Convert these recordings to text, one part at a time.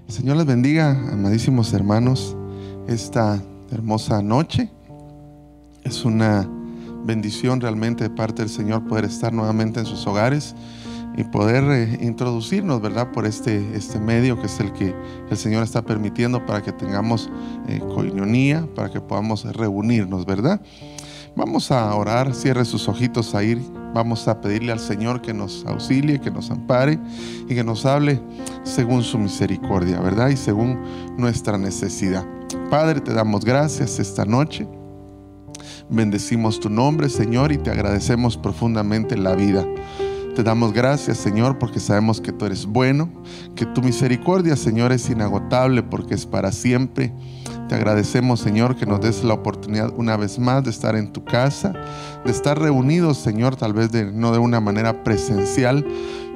Señor les bendiga, amadísimos hermanos, esta hermosa noche. Es una bendición realmente de parte del Señor poder estar nuevamente en sus hogares y poder introducirnos, ¿verdad?, por este medio que es el que el Señor está permitiendo para que tengamos coinonía, para que podamos reunirnos, ¿verdad? Vamos a orar, cierre sus ojitos ahí. Vamos a pedirle al Señor que nos auxilie, que nos ampare y que nos hable según su misericordia, ¿verdad? Y según nuestra necesidad. Padre, te damos gracias esta noche. Bendecimos tu nombre, Señor, y te agradecemos profundamente la vida. Te damos gracias, Señor, porque sabemos que tú eres bueno, que tu misericordia, Señor, es inagotable porque es para siempre. Te agradecemos, Señor, que nos des la oportunidad una vez más de estar en tu casa, de estar reunidos, Señor, tal vez no de una manera presencial,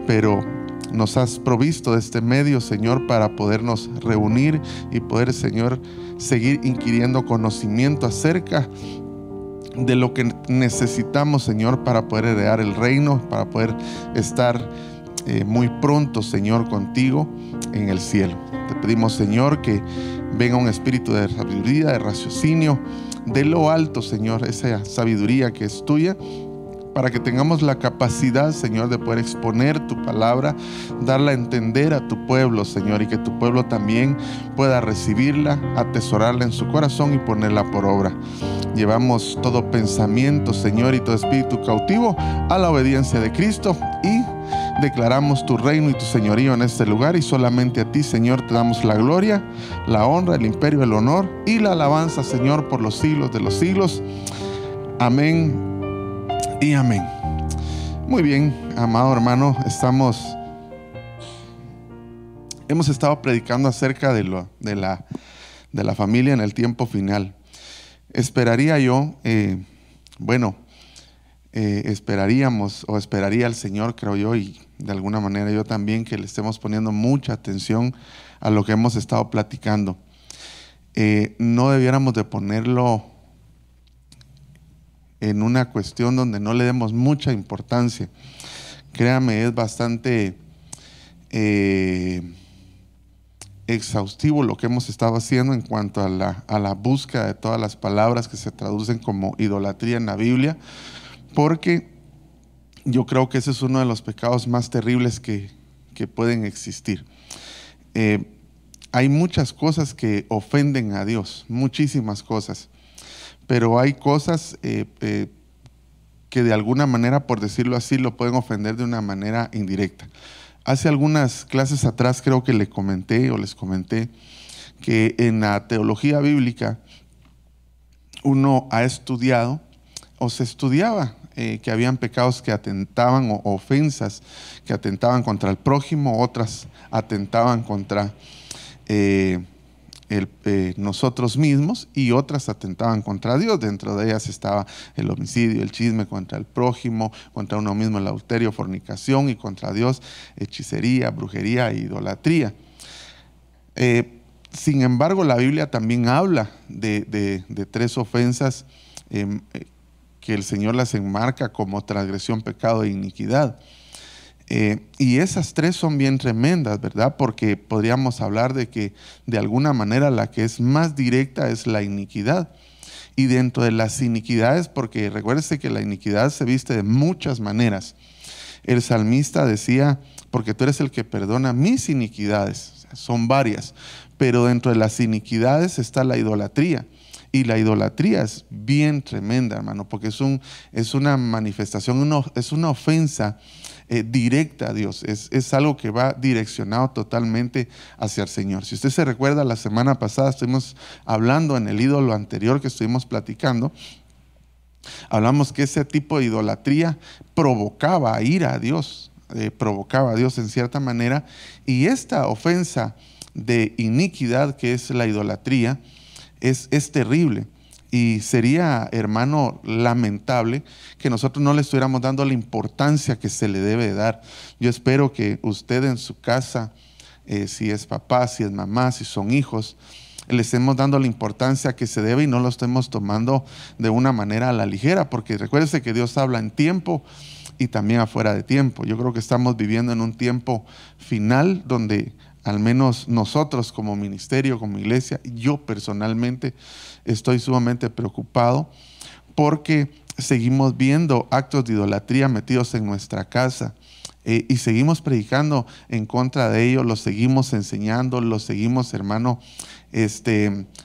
pero nos has provisto de este medio, Señor, para podernos reunir y poder, Señor, seguir inquiriendo conocimiento acerca de lo que necesitamos, Señor, para poder heredar el reino, para poder estar muy pronto, Señor, contigo en el cielo. Te pedimos, Señor, que venga un espíritu de sabiduría, de raciocinio, de lo alto, Señor, esa sabiduría que es tuya, para que tengamos la capacidad, Señor, de poder exponer tu palabra, darla a entender a tu pueblo, Señor, y que tu pueblo también pueda recibirla, atesorarla en su corazón y ponerla por obra. Llevamos todo pensamiento, Señor, y todo espíritu cautivo a la obediencia de Cristo y declaramos tu reino y tu señorío en este lugar, y solamente a ti, Señor, te damos la gloria, la honra, el imperio, el honor y la alabanza, Señor, por los siglos de los siglos. Amén y amén. Muy bien, amado hermano, hemos estado predicando acerca de la familia en el tiempo final. Esperaría yo, esperaríamos o esperaría el Señor, creo yo, y de alguna manera yo también, que le estemos poniendo mucha atención a lo que hemos estado platicando. No debiéramos de ponerlo en una cuestión donde no le demos mucha importancia. Créame, es bastante exhaustivo lo que hemos estado haciendo en cuanto a la búsqueda de todas las palabras que se traducen como idolatría en la Biblia, porque yo creo que ese es uno de los pecados más terribles que pueden existir. Hay muchas cosas que ofenden a Dios, muchísimas cosas, pero hay cosas que de alguna manera, por decirlo así, lo pueden ofender de una manera indirecta. Hace algunas clases atrás creo que les comenté que en la teología bíblica uno ha estudiado o se estudiaba que habían pecados que atentaban o ofensas que atentaban contra el prójimo, otras atentaban contra nosotros mismos y otras atentaban contra Dios. Dentro de ellas estaba el homicidio, el chisme contra el prójimo, contra uno mismo el adulterio, fornicación, y contra Dios hechicería, brujería e idolatría. Sin embargo, la Biblia también habla de tres ofensas que el Señor las enmarca como transgresión, pecado e iniquidad. Y esas tres son bien tremendas, ¿verdad? Porque podríamos hablar de que de alguna manera la que es más directa es la iniquidad. Y dentro de las iniquidades, porque recuérdese que la iniquidad se viste de muchas maneras. El salmista decía, porque tú eres el que perdona mis iniquidades. O sea, son varias, pero dentro de las iniquidades está la idolatría. Y la idolatría es bien tremenda, hermano, porque es una manifestación, es una ofensa directa a Dios. Es algo que va direccionado totalmente hacia el Señor. Si usted se recuerda, la semana pasada estuvimos hablando en el ídolo anterior que estuvimos platicando. Hablamos que ese tipo de idolatría provocaba ira a Dios, provocaba a Dios en cierta manera. Y esta ofensa de iniquidad que es la idolatría es terrible. Y sería, hermano, lamentable que nosotros no le estuviéramos dando la importancia que se le debe dar. Yo espero que usted en su casa, si es papá, si es mamá, si son hijos, le estemos dando la importancia que se debe y no lo estemos tomando de una manera a la ligera, porque recuérdese que Dios habla en tiempo y también afuera de tiempo. Yo creo que estamos viviendo en un tiempo final donde al menos nosotros como ministerio, como iglesia, yo personalmente estoy sumamente preocupado porque seguimos viendo actos de idolatría metidos en nuestra casa y seguimos predicando en contra de ellos, los seguimos enseñando, los seguimos, hermano,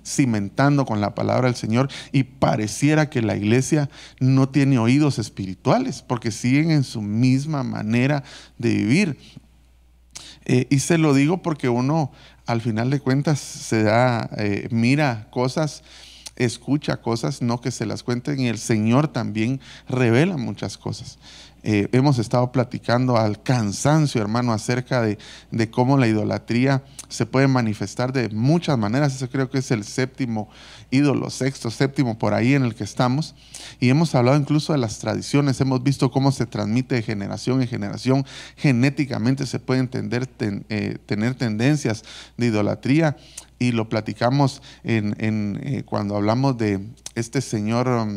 cimentando con la palabra del Señor, y pareciera que la iglesia no tiene oídos espirituales porque siguen en su misma manera de vivir. Y se lo digo porque uno al final de cuentas mira cosas, escucha cosas, no que se las cuenten, y el Señor también revela muchas cosas. Hemos estado platicando al cansancio, hermano, acerca de cómo la idolatría se puede manifestar de muchas maneras. Eso creo que es el séptimo ídolo, sexto, séptimo, por ahí en el que estamos. Y hemos hablado incluso de las tradiciones. Hemos visto cómo se transmite de generación en generación. Genéticamente se pueden tener tendencias de idolatría. Y lo platicamos cuando hablamos de este señor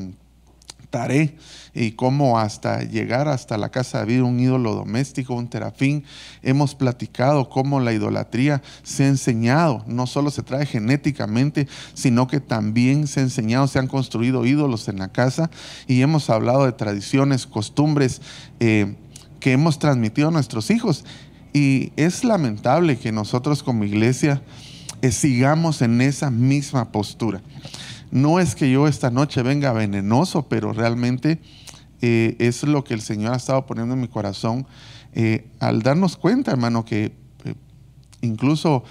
Taré, y cómo hasta llegar hasta la casa de David, un ídolo doméstico, un terafín. Hemos platicado cómo la idolatría se ha enseñado, no solo se trae genéticamente, sino que también se ha enseñado, se han construido ídolos en la casa, y hemos hablado de tradiciones, costumbres que hemos transmitido a nuestros hijos. Y es lamentable que nosotros como iglesia sigamos en esa misma postura. No es que yo esta noche venga venenoso, pero realmente es lo que el Señor ha estado poniendo en mi corazón al darnos cuenta, hermano, que incluso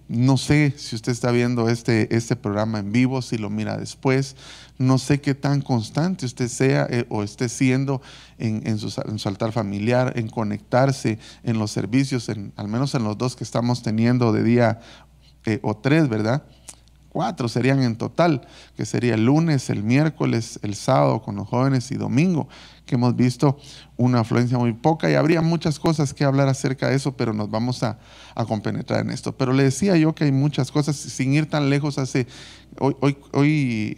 no sé si usted está viendo este programa en vivo, si lo mira después, no sé qué tan constante usted sea o esté siendo en su altar familiar, en conectarse en los servicios, al menos en los 2 que estamos teniendo de día o 3, ¿verdad? 4 serían en total, que sería el lunes, el miércoles, el sábado con los jóvenes y domingo, que hemos visto una afluencia muy poca, y habría muchas cosas que hablar acerca de eso, pero nos vamos a compenetrar en esto. Pero le decía yo que hay muchas cosas, sin ir tan lejos, hoy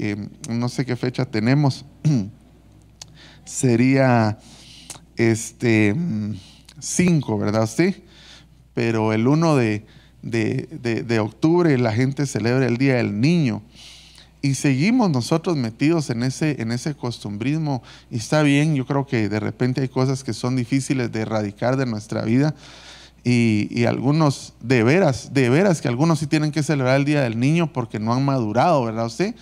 no sé qué fecha tenemos, sería 5, ¿verdad usted? Pero el 1 de octubre la gente celebra el Día del Niño. Y seguimos nosotros metidos en ese costumbrismo. Y está bien, yo creo que de repente hay cosas que son difíciles de erradicar de nuestra vida. Y algunos, de veras que algunos sí tienen que celebrar el Día del Niño porque no han madurado, ¿verdad usted?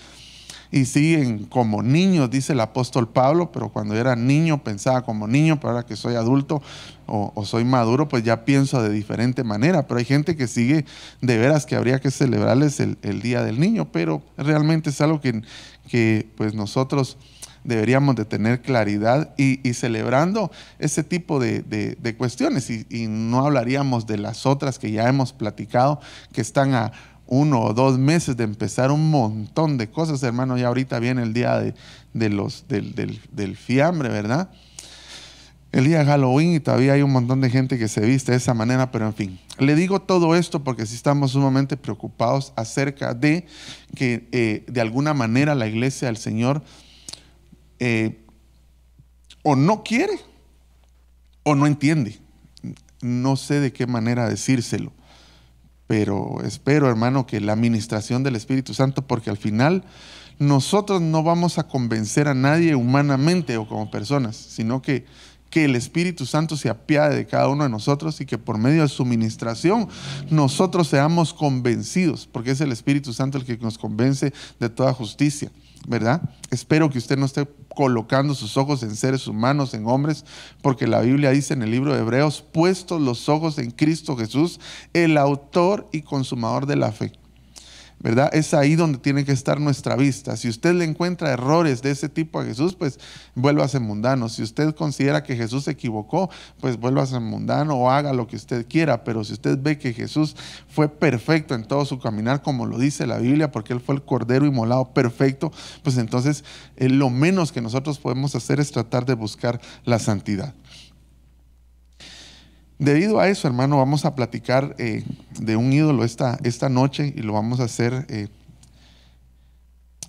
Y siguen como niños, dice el apóstol Pablo, pero cuando yo era niño pensaba como niño, pero ahora que soy adulto o soy maduro, pues ya pienso de diferente manera. Pero hay gente que sigue de veras que habría que celebrarles el Día del Niño, pero realmente es algo que pues nosotros deberíamos de tener claridad y celebrando ese tipo de cuestiones. Y no hablaríamos de las otras que ya hemos platicado, que están a 1 o 2 meses de empezar un montón de cosas, hermano. Ya ahorita viene el día del fiambre, ¿verdad? El día de Halloween, y todavía hay un montón de gente que se viste de esa manera, pero en fin. Le digo todo esto porque sí estamos sumamente preocupados acerca de que de alguna manera la iglesia del Señor o no quiere o no entiende. No sé de qué manera decírselo. Pero espero, hermano, que la administración del Espíritu Santo, porque al final nosotros no vamos a convencer a nadie humanamente o como personas, sino que el Espíritu Santo se apiade de cada uno de nosotros y que por medio de su ministración nosotros seamos convencidos, porque es el Espíritu Santo el que nos convence de toda justicia, ¿verdad? Espero que usted no esté colocando sus ojos en seres humanos, en hombres, porque la Biblia dice en el libro de Hebreos, puestos los ojos en Cristo Jesús, el autor y consumador de la fe, ¿verdad? Es ahí donde tiene que estar nuestra vista. Si usted le encuentra errores de ese tipo a Jesús, pues vuélvase mundano. Si usted considera que Jesús se equivocó, pues vuélvase mundano o haga lo que usted quiera. Pero si usted ve que Jesús fue perfecto en todo su caminar, como lo dice la Biblia, porque Él fue el Cordero inmolado perfecto, pues entonces lo menos que nosotros podemos hacer es tratar de buscar la santidad. Debido a eso, hermano, vamos a platicar de un ídolo esta noche y lo vamos a hacer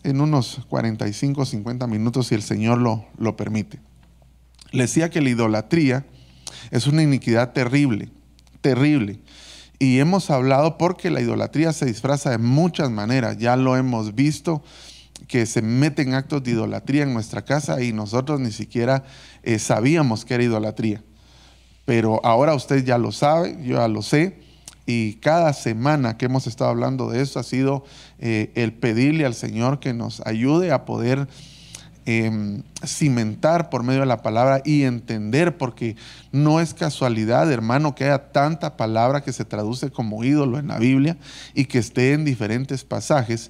en unos 45 o 50 minutos si el Señor lo permite. Le decía que la idolatría es una iniquidad terrible, terrible. Y hemos hablado porque la idolatría se disfraza de muchas maneras. Ya lo hemos visto, que se meten actos de idolatría en nuestra casa y nosotros ni siquiera sabíamos que era idolatría. Pero ahora usted ya lo sabe, yo ya lo sé, y cada semana que hemos estado hablando de eso ha sido el pedirle al Señor que nos ayude a poder cimentar por medio de la palabra y entender, porque no es casualidad, hermano, que haya tanta palabra que se traduce como ídolo en la Biblia y que esté en diferentes pasajes,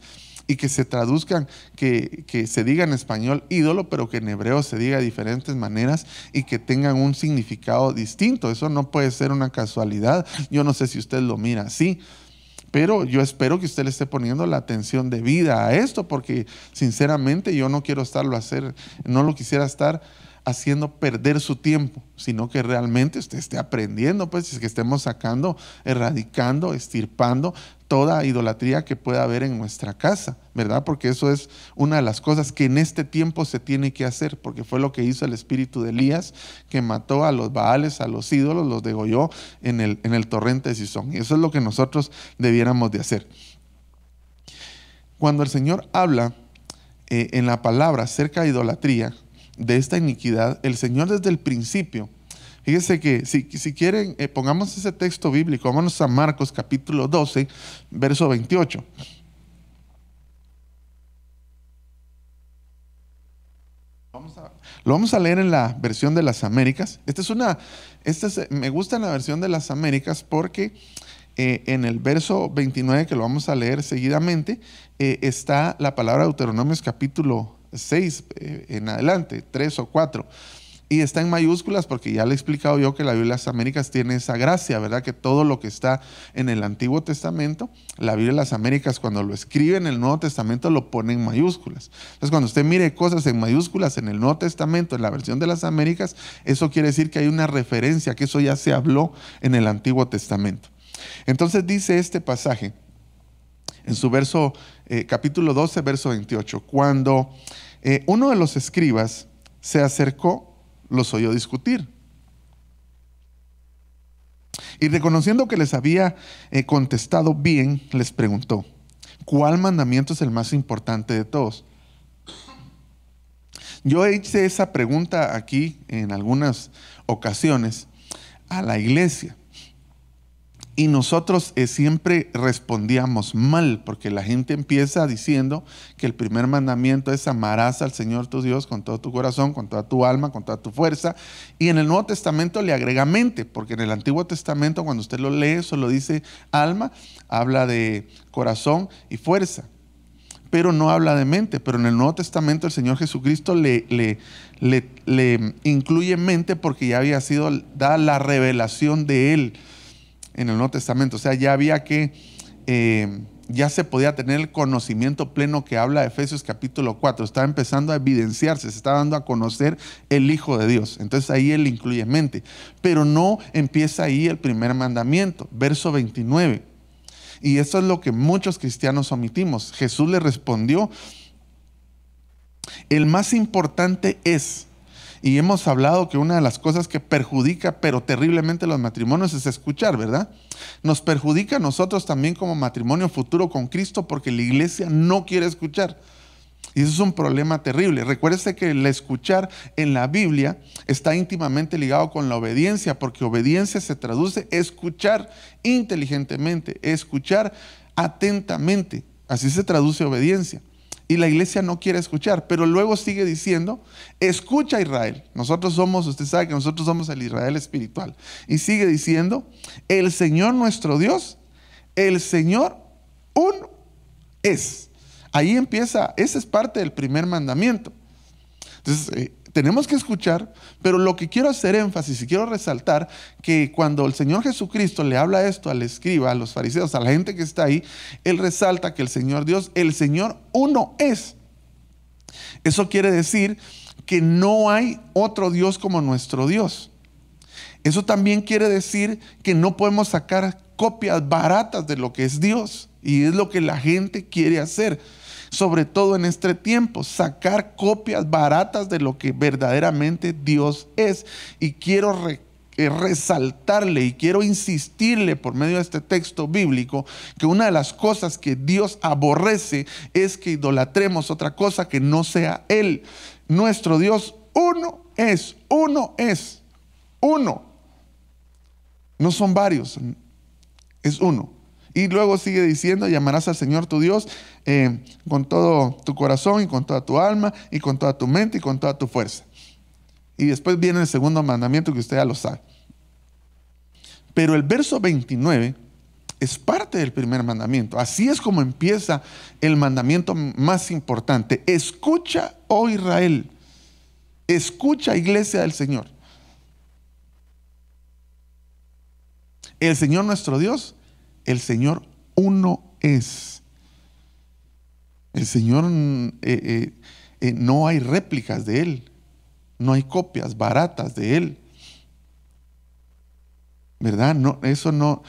y que se traduzcan, que se diga en español ídolo, pero que en hebreo se diga de diferentes maneras y que tengan un significado distinto. Eso no puede ser una casualidad. Yo no sé si usted lo mira así, pero yo espero que usted le esté poniendo la atención debida a esto, porque sinceramente yo no quiero no lo quisiera estar haciendo perder su tiempo, sino que realmente usted esté aprendiendo, pues, es que estemos sacando, erradicando, extirpando toda idolatría que pueda haber en nuestra casa, ¿verdad? Porque eso es una de las cosas que en este tiempo se tiene que hacer, porque fue lo que hizo el espíritu de Elías, que mató a los Baales, a los ídolos, los degolló en el torrente de Cisón. Y eso es lo que nosotros debiéramos de hacer. Cuando el Señor habla en la palabra acerca de idolatría, de esta iniquidad, el Señor desde el principio, fíjese que si quieren, pongamos ese texto bíblico, vámonos a Marcos capítulo 12, verso 28. Lo vamos a leer en la versión de las Américas. Me gusta la versión de las Américas porque en el verso 29, que lo vamos a leer seguidamente, está la palabra Deuteronomios capítulo 6 en adelante, 3 o 4. Y está en mayúsculas porque ya le he explicado yo que la Biblia de las Américas tiene esa gracia, ¿verdad? Que todo lo que está en el Antiguo Testamento, la Biblia de las Américas cuando lo escribe en el Nuevo Testamento lo pone en mayúsculas. Entonces cuando usted mire cosas en mayúsculas en el Nuevo Testamento, en la versión de las Américas, eso quiere decir que hay una referencia, que eso ya se habló en el Antiguo Testamento. Entonces dice este pasaje, en su capítulo 12, verso 28, cuando uno de los escribas se acercó, los oyó discutir. Y reconociendo que les había contestado bien, les preguntó: ¿cuál mandamiento es el más importante de todos? Yo hice esa pregunta aquí en algunas ocasiones a la iglesia. Y nosotros siempre respondíamos mal, porque la gente empieza diciendo que el primer mandamiento es: amarás al Señor tu Dios con todo tu corazón, con toda tu alma, con toda tu fuerza. Y en el Nuevo Testamento le agrega mente, porque en el Antiguo Testamento, cuando usted lo lee, solo dice alma, habla de corazón y fuerza, pero no habla de mente. Pero en el Nuevo Testamento el Señor Jesucristo le incluye mente, porque ya había sido dada la revelación de Él en el Nuevo Testamento. O sea, ya había ya se podía tener el conocimiento pleno que habla Efesios capítulo 4. Estaba empezando a evidenciarse, se estaba dando a conocer el Hijo de Dios. Entonces ahí Él incluye mente. Pero no empieza ahí el primer mandamiento, verso 29. Y esto es lo que muchos cristianos omitimos. Jesús le respondió: el más importante es... Y hemos hablado que una de las cosas que perjudica pero terriblemente los matrimonios es escuchar, ¿verdad? Nos perjudica a nosotros también como matrimonio futuro con Cristo, porque la iglesia no quiere escuchar. Y eso es un problema terrible. Recuérdese que el escuchar en la Biblia está íntimamente ligado con la obediencia, porque obediencia se traduce escuchar inteligentemente, escuchar atentamente. Así se traduce obediencia. Y la iglesia no quiere escuchar, pero luego sigue diciendo: escucha, Israel. Usted sabe que nosotros somos el Israel espiritual. Y sigue diciendo: el Señor nuestro Dios, el Señor uno es. Ahí empieza, esa es parte del primer mandamiento. Entonces, tenemos que escuchar, pero lo que quiero hacer énfasis y quiero resaltar, que cuando el Señor Jesucristo le habla esto al escriba, a los fariseos, a la gente que está ahí, Él resalta que el Señor Dios, el Señor uno es. Eso quiere decir que no hay otro Dios como nuestro Dios. Eso también quiere decir que no podemos sacar copias baratas de lo que es Dios, y es lo que la gente quiere hacer. Sobre todo en este tiempo, sacar copias baratas de lo que verdaderamente Dios es. Y quiero resaltarle y quiero insistirle por medio de este texto bíblico que una de las cosas que Dios aborrece es que idolatremos otra cosa que no sea Él. Nuestro Dios uno es, uno es, uno. No son varios, es uno. Y luego sigue diciendo: llamarás al Señor tu Dios con todo tu corazón y con toda tu alma y con toda tu mente y con toda tu fuerza. Y después viene el segundo mandamiento, que usted ya lo sabe. Pero el verso 29 es parte del primer mandamiento. Así es como empieza el mandamiento más importante. Escucha, oh Israel. Escucha, iglesia del Señor. El Señor nuestro Dios, el Señor uno es. El Señor, no hay réplicas de Él, no hay copias baratas de Él, ¿verdad? No, eso no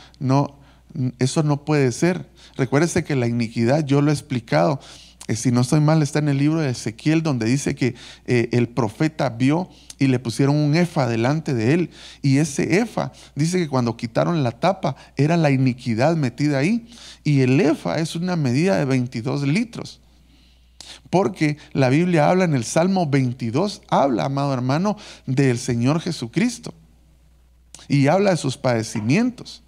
puede ser. Recuérdese que la iniquidad, yo lo he explicado, si no estoy mal, está en el libro de Ezequiel, donde dice que el profeta vio y le pusieron un efa delante de él. Y ese efa, dice que cuando quitaron la tapa, era la iniquidad metida ahí. Y el efa es una medida de 22 litros. Porque la Biblia habla en el Salmo 22, habla, amado hermano, del Señor Jesucristo. Y habla de sus padecimientos.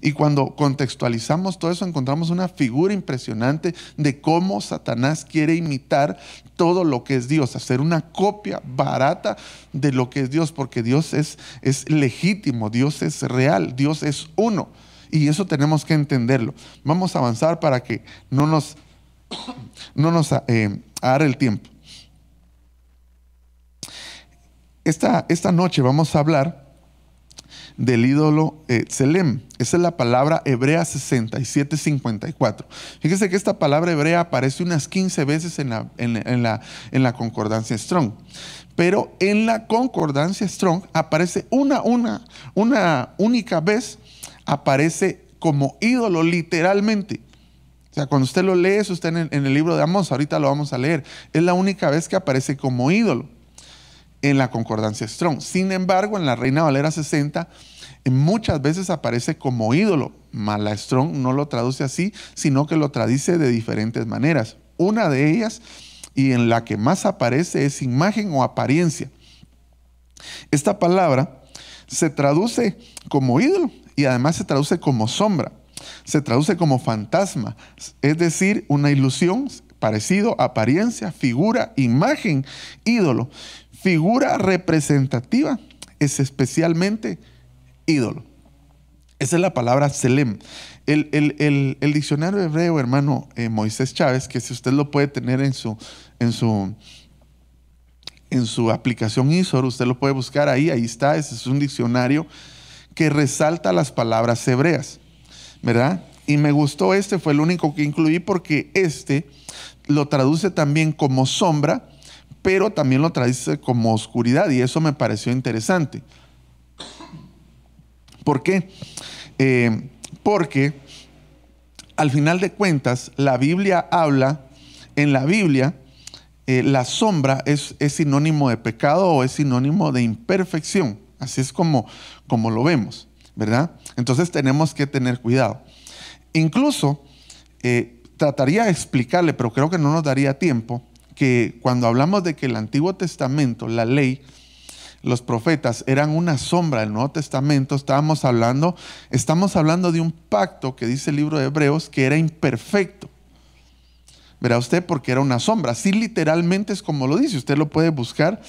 Y cuando contextualizamos todo eso, encontramos una figura impresionante de cómo Satanás quiere imitar todo lo que es Dios, hacer una copia barata de lo que es Dios, porque Dios es legítimo, Dios es real, Dios es uno. Y eso tenemos que entenderlo. Vamos a avanzar para que no nos agarre el tiempo. Esta noche vamos a hablar del ídolo Tselem. Esa es la palabra hebrea 6754. Fíjese que esta palabra hebrea aparece unas 15 veces en la concordancia Strong. Pero en la concordancia Strong aparece una única vez, aparece como ídolo literalmente. O sea, cuando usted lo lee, eso está en el libro de Amós, ahorita lo vamos a leer. Es la única vez que aparece como ídolo. en la concordancia Strong. Sin embargo, en la Reina Valera 60, muchas veces aparece como ídolo. Mas la Strong no lo traduce así, sino que lo traduce de diferentes maneras. Una de ellas, y en la que más aparece, es imagen o apariencia. Esta palabra se traduce como ídolo y además se traduce como sombra. Se traduce como fantasma, es decir, una ilusión, parecido, apariencia, figura, imagen, ídolo. Figura representativa es especialmente ídolo. Esa es la palabra Selem. El diccionario hebreo, hermano Moisés Chávez, que si usted lo puede tener en su aplicación ISOR, usted lo puede buscar ahí está. Ese es un diccionario que resalta las palabras hebreas, ¿verdad? Y me gustó fue el único que incluí porque lo traduce también como sombra, pero también lo traduce como oscuridad, y eso me pareció interesante. ¿Por qué? Porque al final de cuentas, la Biblia habla, en la Biblia, la sombra es sinónimo de pecado o es sinónimo de imperfección. Así es como lo vemos, ¿verdad? Entonces tenemos que tener cuidado. Incluso trataría de explicarle, pero creo que no nos daría tiempo, que cuando hablamos de que el Antiguo Testamento, la ley, los profetas eran una sombra del Nuevo Testamento, estamos hablando de un pacto que dice el libro de Hebreos que era imperfecto. Verá usted, porque era una sombra. Sí, literalmente es como lo dice. Usted lo puede buscar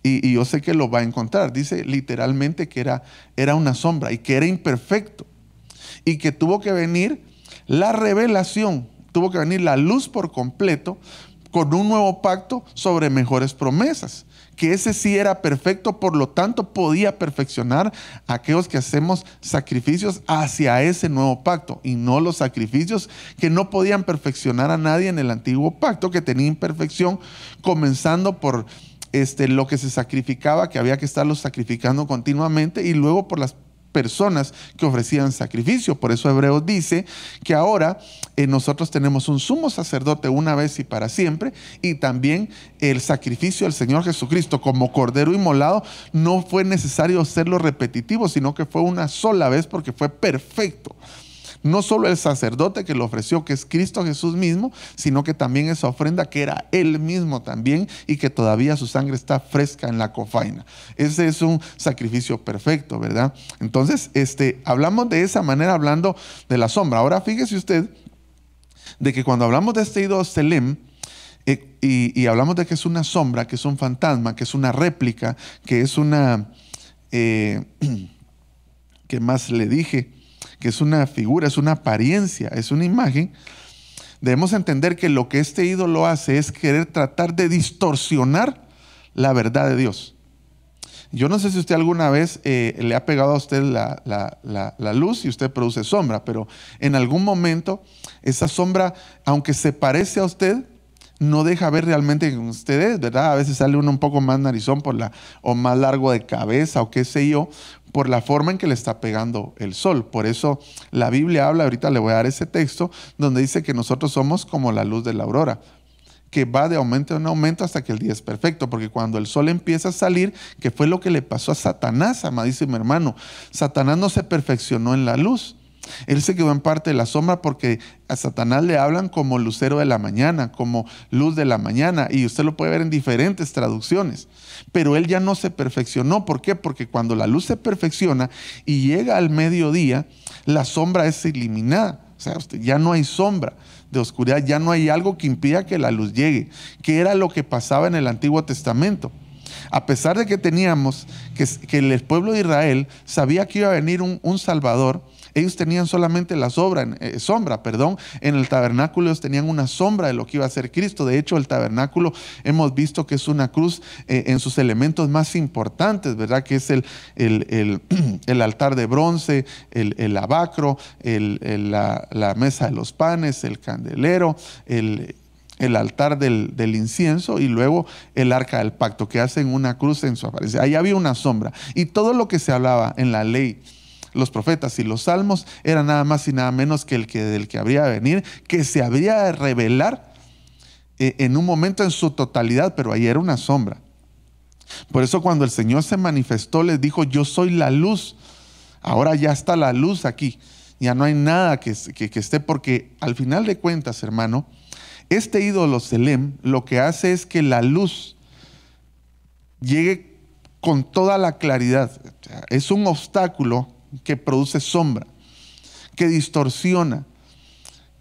y yo sé que lo va a encontrar. Dice literalmente que era una sombra y que era imperfecto. Y que tuvo que venir la revelación, tuvo que venir la luz por completo con un nuevo pacto sobre mejores promesas. Que ese sí era perfecto, por lo tanto podía perfeccionar a aquellos que hacemos sacrificios hacia ese nuevo pacto, y no los sacrificios que no podían perfeccionar a nadie en el antiguo pacto, que tenía imperfección, comenzando por lo que se sacrificaba, que había que estarlo sacrificando continuamente, y luego por las personas que ofrecían sacrificio. Por eso Hebreos dice que ahora nosotros tenemos un sumo sacerdote una vez y para siempre, y también el sacrificio del Señor Jesucristo como cordero inmolado no fue necesario hacerlo repetitivo, sino que fue una sola vez porque fue perfecto. No solo el sacerdote que lo ofreció, que es Cristo Jesús mismo, sino que también esa ofrenda que era Él mismo también, y que todavía su sangre está fresca en la cofaina. Ese es un sacrificio perfecto, ¿verdad? Entonces, hablamos de esa manera, hablando de la sombra. Ahora fíjese usted de que cuando hablamos de este ídolo Selem, y hablamos de que es una sombra, que es un fantasma, que es una réplica, que es una... ¿qué más le dije? Que es una figura, es una apariencia, es una imagen. Debemos entender que lo que este ídolo hace es querer tratar de distorsionar la verdad de Dios. Yo no sé si usted alguna vez le ha pegado a usted la luz y usted produce sombra, pero en algún momento esa sombra, aunque se parece a usted, no deja ver realmente quién usted es, ¿verdad? A veces sale uno un poco más narizón o más largo de cabeza o qué sé yo, por la forma en que le está pegando el sol. Por eso la Biblia habla, ahorita le voy a dar ese texto, donde dice que nosotros somos como la luz de la aurora, que va de aumento en aumento hasta que el día es perfecto, porque cuando el sol empieza a salir, que fue lo que le pasó a Satanás, amadísimo hermano, Satanás no se perfeccionó en la luz. Él se quedó en parte de la sombra, porque a Satanás le hablan como lucero de la mañana, como luz de la mañana, y usted lo puede ver en diferentes traducciones. Pero él ya no se perfeccionó. ¿Por qué? Porque cuando la luz se perfecciona y llega al mediodía, la sombra es eliminada. O sea, ya no hay sombra de oscuridad, ya no hay algo que impida que la luz llegue, que era lo que pasaba en el Antiguo Testamento. A pesar de que teníamos que el pueblo de Israel sabía que iba a venir un Salvador, ellos tenían solamente la sombra. En el tabernáculo ellos tenían una sombra de lo que iba a ser Cristo. De hecho, el tabernáculo hemos visto que es una cruz en sus elementos más importantes, ¿verdad? Que es el altar de bronce, el lavacro, la mesa de los panes, el candelero, el altar del incienso, y luego el arca del pacto, que hacen una cruz en su apariencia. Ahí había una sombra, y todo lo que se hablaba en la ley, los profetas y los salmos, era nada más y nada menos que del que habría de venir, que se habría de revelar en un momento en su totalidad, pero ahí era una sombra. Por eso cuando el Señor se manifestó, les dijo, yo soy la luz. Ahora ya está la luz aquí. Ya no hay nada que esté, porque al final de cuentas, hermano, este ídolo Selem lo que hace es que la luz llegue con toda la claridad. Es un obstáculo que produce sombra, que distorsiona,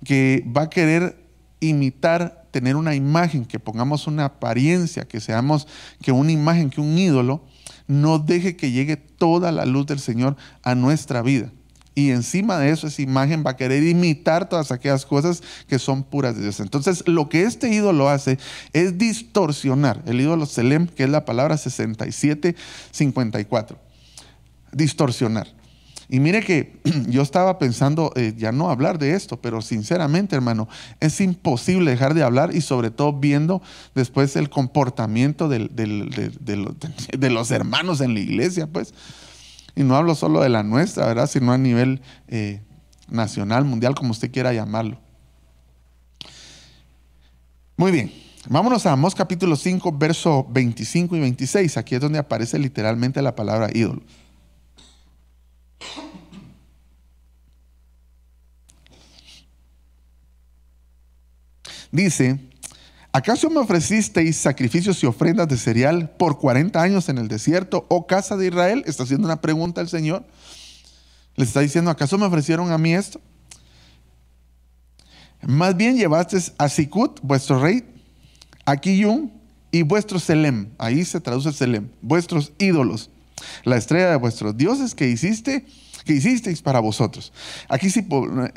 que va a querer imitar, tener una imagen, que pongamos una apariencia, que seamos, que una imagen, que un ídolo, no deje que llegue toda la luz del Señor a nuestra vida. Y encima de eso, esa imagen va a querer imitar todas aquellas cosas que son puras de Dios. Entonces, lo que este ídolo hace es distorsionar. El ídolo Selem, que es la palabra 6754. Distorsionar. Y mire que yo estaba pensando ya no hablar de esto, pero sinceramente, hermano, es imposible dejar de hablar, y sobre todo viendo después el comportamiento de los hermanos en la iglesia, pues. Y no hablo solo de la nuestra, ¿verdad? Sino a nivel nacional, mundial, como usted quiera llamarlo. Muy bien, vámonos a Amós capítulo 5, verso 25 y 26. Aquí es donde aparece literalmente la palabra ídolo. Dice, ¿acaso me ofrecisteis sacrificios y ofrendas de cereal por 40 años en el desierto, oh casa de Israel? Está haciendo una pregunta al Señor. Le está diciendo, ¿acaso me ofrecieron a mí esto? Más bien llevasteis a Sicut, vuestro rey, a Quiyum y vuestro Selem. Ahí se traduce Selem, vuestros ídolos, la estrella de vuestros dioses que hicisteis para vosotros. Aquí si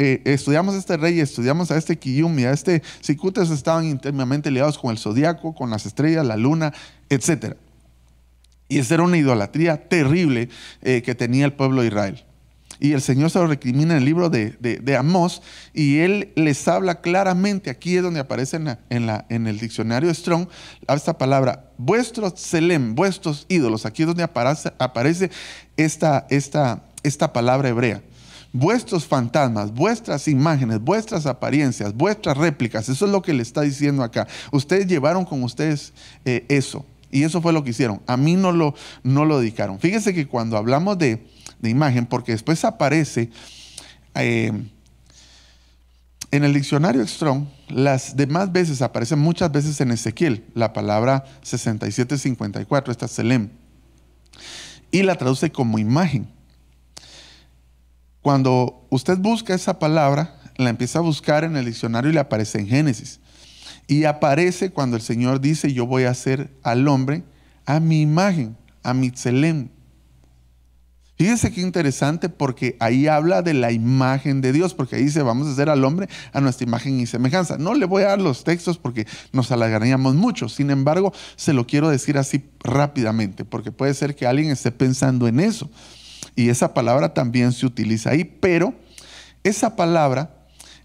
estudiamos a este rey, estudiamos a este Quiyum y a este Sicut, estaban íntimamente ligados con el zodiaco, con las estrellas, la luna, etc. Y esa era una idolatría terrible que tenía el pueblo de Israel. Y el Señor se lo recrimina en el libro de Amós, y Él les habla claramente. Aquí es donde aparece en el diccionario Strong esta palabra, vuestros Selem, vuestros ídolos. Aquí es donde aparece esta palabra hebrea. Vuestros fantasmas, vuestras imágenes, vuestras apariencias, vuestras réplicas. Eso es lo que le está diciendo acá. Ustedes llevaron con ustedes eso, y eso fue lo que hicieron. A mí no lo dedicaron. Fíjese que cuando hablamos de imagen, porque después aparece en el diccionario Strong, las demás veces aparecen muchas veces en Ezequiel, la palabra 6754, esta Selem, y la traduce como imagen. Cuando usted busca esa palabra, la empieza a buscar en el diccionario y le aparece en Génesis. Y aparece cuando el Señor dice, yo voy a hacer al hombre a mi imagen, a mi Selem. Fíjese qué interesante, porque ahí habla de la imagen de Dios, porque ahí dice, vamos a hacer al hombre a nuestra imagen y semejanza. No le voy a dar los textos porque nos alargaríamos mucho. Sin embargo, se lo quiero decir así rápidamente, porque puede ser que alguien esté pensando en eso. Y esa palabra también se utiliza ahí, pero esa palabra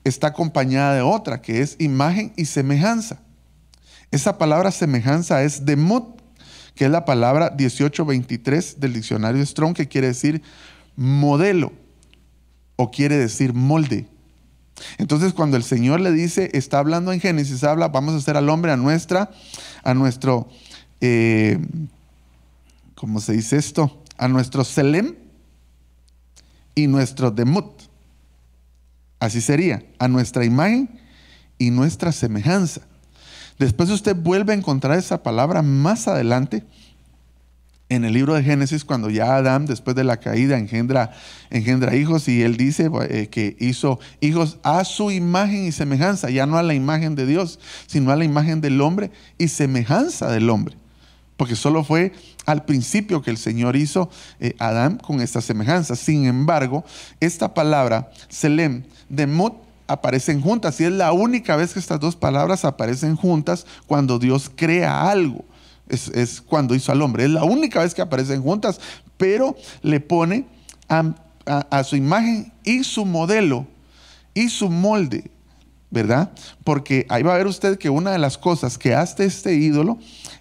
está acompañada de otra, que es imagen y semejanza. Esa palabra semejanza es demut, que es la palabra 1823 del diccionario Strong, que quiere decir modelo o quiere decir molde. Entonces, cuando el Señor le dice, está hablando en Génesis, habla, vamos a hacer al hombre a nuestro, ¿cómo se dice esto? A nuestro Selem y nuestro demut. Así sería, a nuestra imagen y nuestra semejanza. Después usted vuelve a encontrar esa palabra más adelante en el libro de Génesis, cuando ya Adán, después de la caída, engendra hijos, y él dice que hizo hijos a su imagen y semejanza, ya no a la imagen de Dios, sino a la imagen del hombre y semejanza del hombre. Porque solo fue al principio que el Señor hizo Adán con esta semejanza. Sin embargo, esta palabra, Selem, demut, aparecen juntas, y es la única vez que estas dos palabras aparecen juntas cuando Dios crea algo. Es cuando hizo al hombre, es la única vez que aparecen juntas, pero le pone a su imagen y su modelo y su molde, ¿verdad? Porque ahí va a ver usted que una de las cosas que hace este ídolo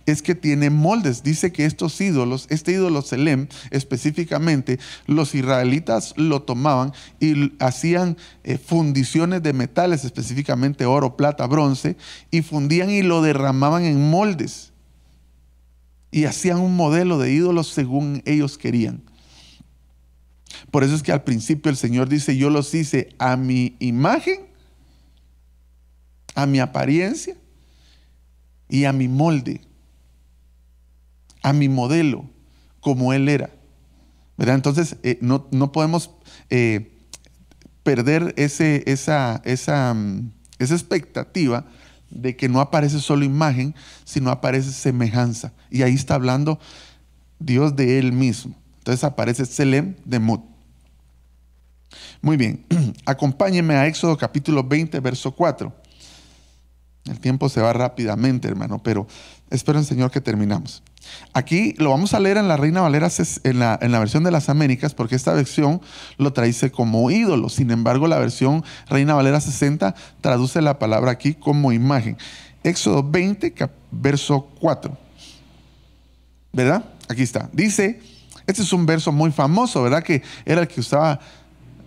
es que tiene moldes. Dice que estos ídolos, este ídolo Selem específicamente, los israelitas lo tomaban y hacían fundiciones de metales, específicamente oro, plata, bronce, y fundían y lo derramaban en moldes. y hacían un modelo de ídolos según ellos querían. Por eso es que al principio el Señor dice: yo los hice a mi imagen, a mi apariencia y a mi molde, a mi modelo, como Él era, ¿verdad? Entonces no podemos perder esa expectativa de que no aparece solo imagen, sino aparece semejanza. Y ahí está hablando Dios de Él mismo. Entonces aparece Selem Demut. Muy bien, acompáñenme a Éxodo capítulo 20, verso 4. El tiempo se va rápidamente, hermano, pero espero en Señor que terminamos. Aquí lo vamos a leer en la Reina Valera, en la versión de las Américas, porque esta versión lo traduce como ídolo. Sin embargo, la versión Reina Valera 60 traduce la palabra aquí como imagen. Éxodo 20, verso 4. ¿Verdad? Aquí está. Dice, este es un verso muy famoso, ¿verdad? Que era el que usaba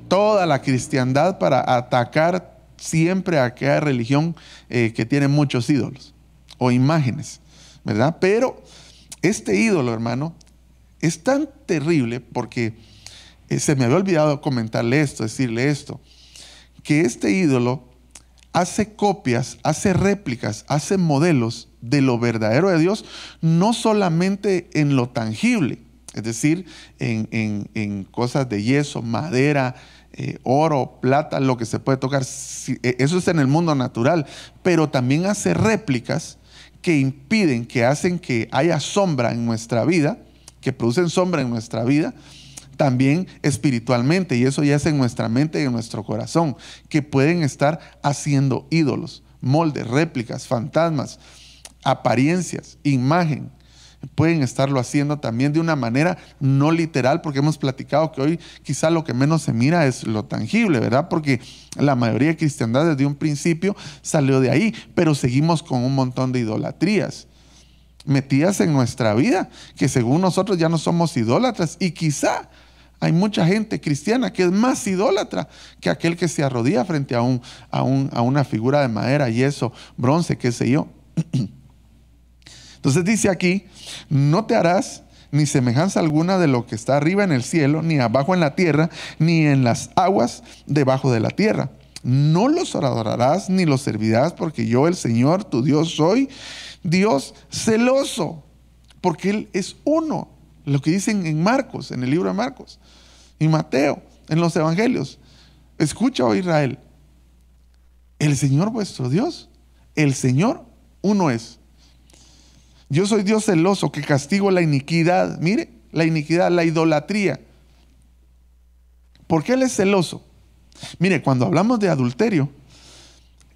toda la cristiandad para atacar siempre a aquella religión que tiene muchos ídolos o imágenes, ¿verdad? Pero este ídolo, hermano, es tan terrible porque se me había olvidado comentarle esto, decirle esto, que este ídolo hace copias, hace réplicas, hace modelos de lo verdadero de Dios, no solamente en lo tangible, es decir, en cosas de yeso, madera, oro, plata, lo que se puede tocar. Eso es en el mundo natural, pero también hace réplicas que impiden, que hacen que haya sombra en nuestra vida, que producen sombra en nuestra vida, también espiritualmente, y eso ya es en nuestra mente y en nuestro corazón, que pueden estar haciendo ídolos, moldes, réplicas, fantasmas, apariencias, imagen. Pueden estarlo haciendo también de una manera no literal, porque hemos platicado que hoy quizá lo que menos se mira es lo tangible, ¿verdad? Porque la mayoría de cristiandad desde un principio salió de ahí, pero seguimos con un montón de idolatrías metidas en nuestra vida, que según nosotros ya no somos idólatras, y quizá hay mucha gente cristiana que es más idólatra que aquel que se arrodilla frente a una figura de madera, yeso, bronce, qué sé yo. Entonces dice aquí: no te harás ni semejanza alguna de lo que está arriba en el cielo, ni abajo en la tierra, ni en las aguas debajo de la tierra. No los adorarás ni los servirás, porque yo, el Señor, tu Dios, soy Dios celoso, porque Él es uno. Lo que dicen en Marcos, en el libro de Marcos y Mateo, en los evangelios. Escucha, oh Israel, el Señor vuestro Dios, el Señor uno es. Yo soy Dios celoso, que castigo la iniquidad. Mire, la iniquidad, la idolatría. ¿Por qué Él es celoso? Mire, cuando hablamos de adulterio,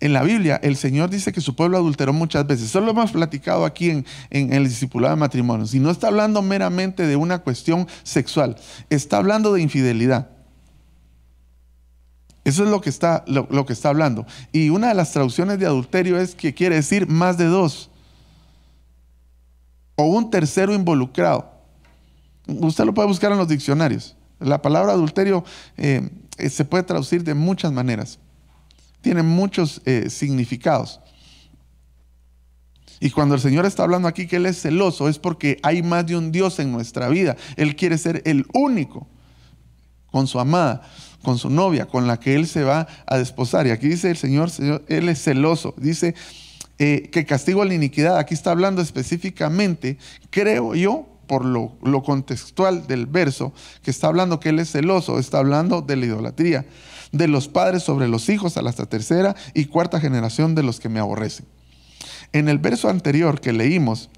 en la Biblia el Señor dice que su pueblo adulteró muchas veces. Eso lo hemos platicado aquí en el discipulado de matrimonios. Y no está hablando meramente de una cuestión sexual. Está hablando de infidelidad. Eso es lo que está hablando. Y una de las traducciones de adulterio es que quiere decir más de dos, o un tercero involucrado. Usted lo puede buscar en los diccionarios. La palabra adulterio se puede traducir de muchas maneras. Tiene muchos significados. Y cuando el Señor está hablando aquí que Él es celoso, es porque hay más de un Dios en nuestra vida. Él quiere ser el único con su amada, con su novia, con la que Él se va a desposar. Y aquí dice el Señor, Él es celoso. Dice que castigo la iniquidad. Aquí está hablando específicamente, creo yo, por lo contextual del verso, que está hablando que Él es celoso, está hablando de la idolatría, de los padres sobre los hijos a la hasta tercera y cuarta generación de los que me aborrecen. En el verso anterior que leímos,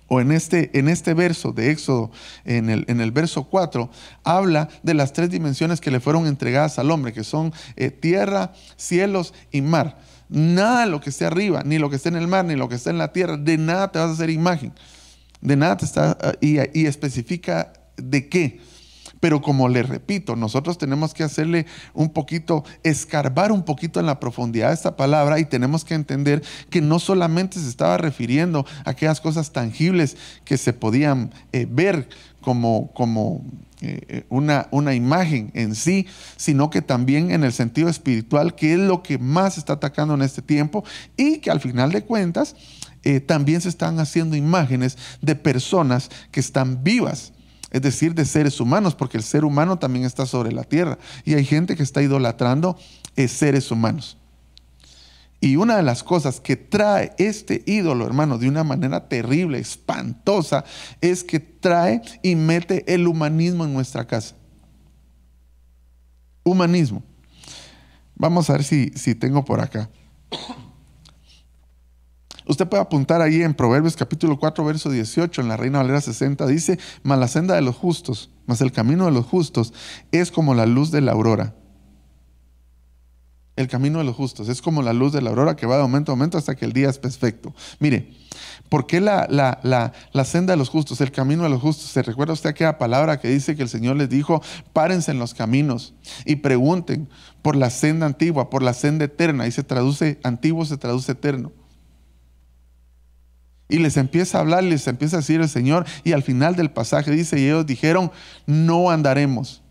o en este verso de Éxodo, en el verso 4, habla de las tres dimensiones que le fueron entregadas al hombre, que son tierra, cielos y mar. Nada de lo que esté arriba, ni lo que esté en el mar, ni lo que esté en la tierra, de nada te vas a hacer imagen. De nada te está, y especifica de qué. Pero como le repito, nosotros tenemos que hacerle un poquito, escarbar un poquito en la profundidad de esta palabra, y tenemos que entender que no solamente se estaba refiriendo a aquellas cosas tangibles que se podían ver como una imagen en sí, sino que también en el sentido espiritual, que es lo que más está atacando en este tiempo, y que al final de cuentas también se están haciendo imágenes de personas que están vivas, es decir, de seres humanos, porque el ser humano también está sobre la tierra y hay gente que está idolatrando seres humanos. Y una de las cosas que trae este ídolo, hermano, de una manera terrible, espantosa, es que trae y mete el humanismo en nuestra casa. Humanismo. Vamos a ver si tengo por acá. Usted puede apuntar ahí en Proverbios capítulo 4, verso 18, en la Reina Valera 60, dice: mas la senda de los justos, mas el camino de los justos es como la luz de la aurora. El camino de los justos es como la luz de la aurora que va de momento a momento hasta que el día es perfecto. Mire, ¿por qué la senda de los justos, el camino de los justos? ¿Se recuerda usted aquella palabra que dice que el Señor les dijo: párense en los caminos y pregunten por la senda antigua, por la senda eterna? Y se traduce antiguo, se traduce eterno. Y les empieza a hablar, les empieza a decir el Señor, y al final del pasaje dice: y ellos dijeron, no andaremos.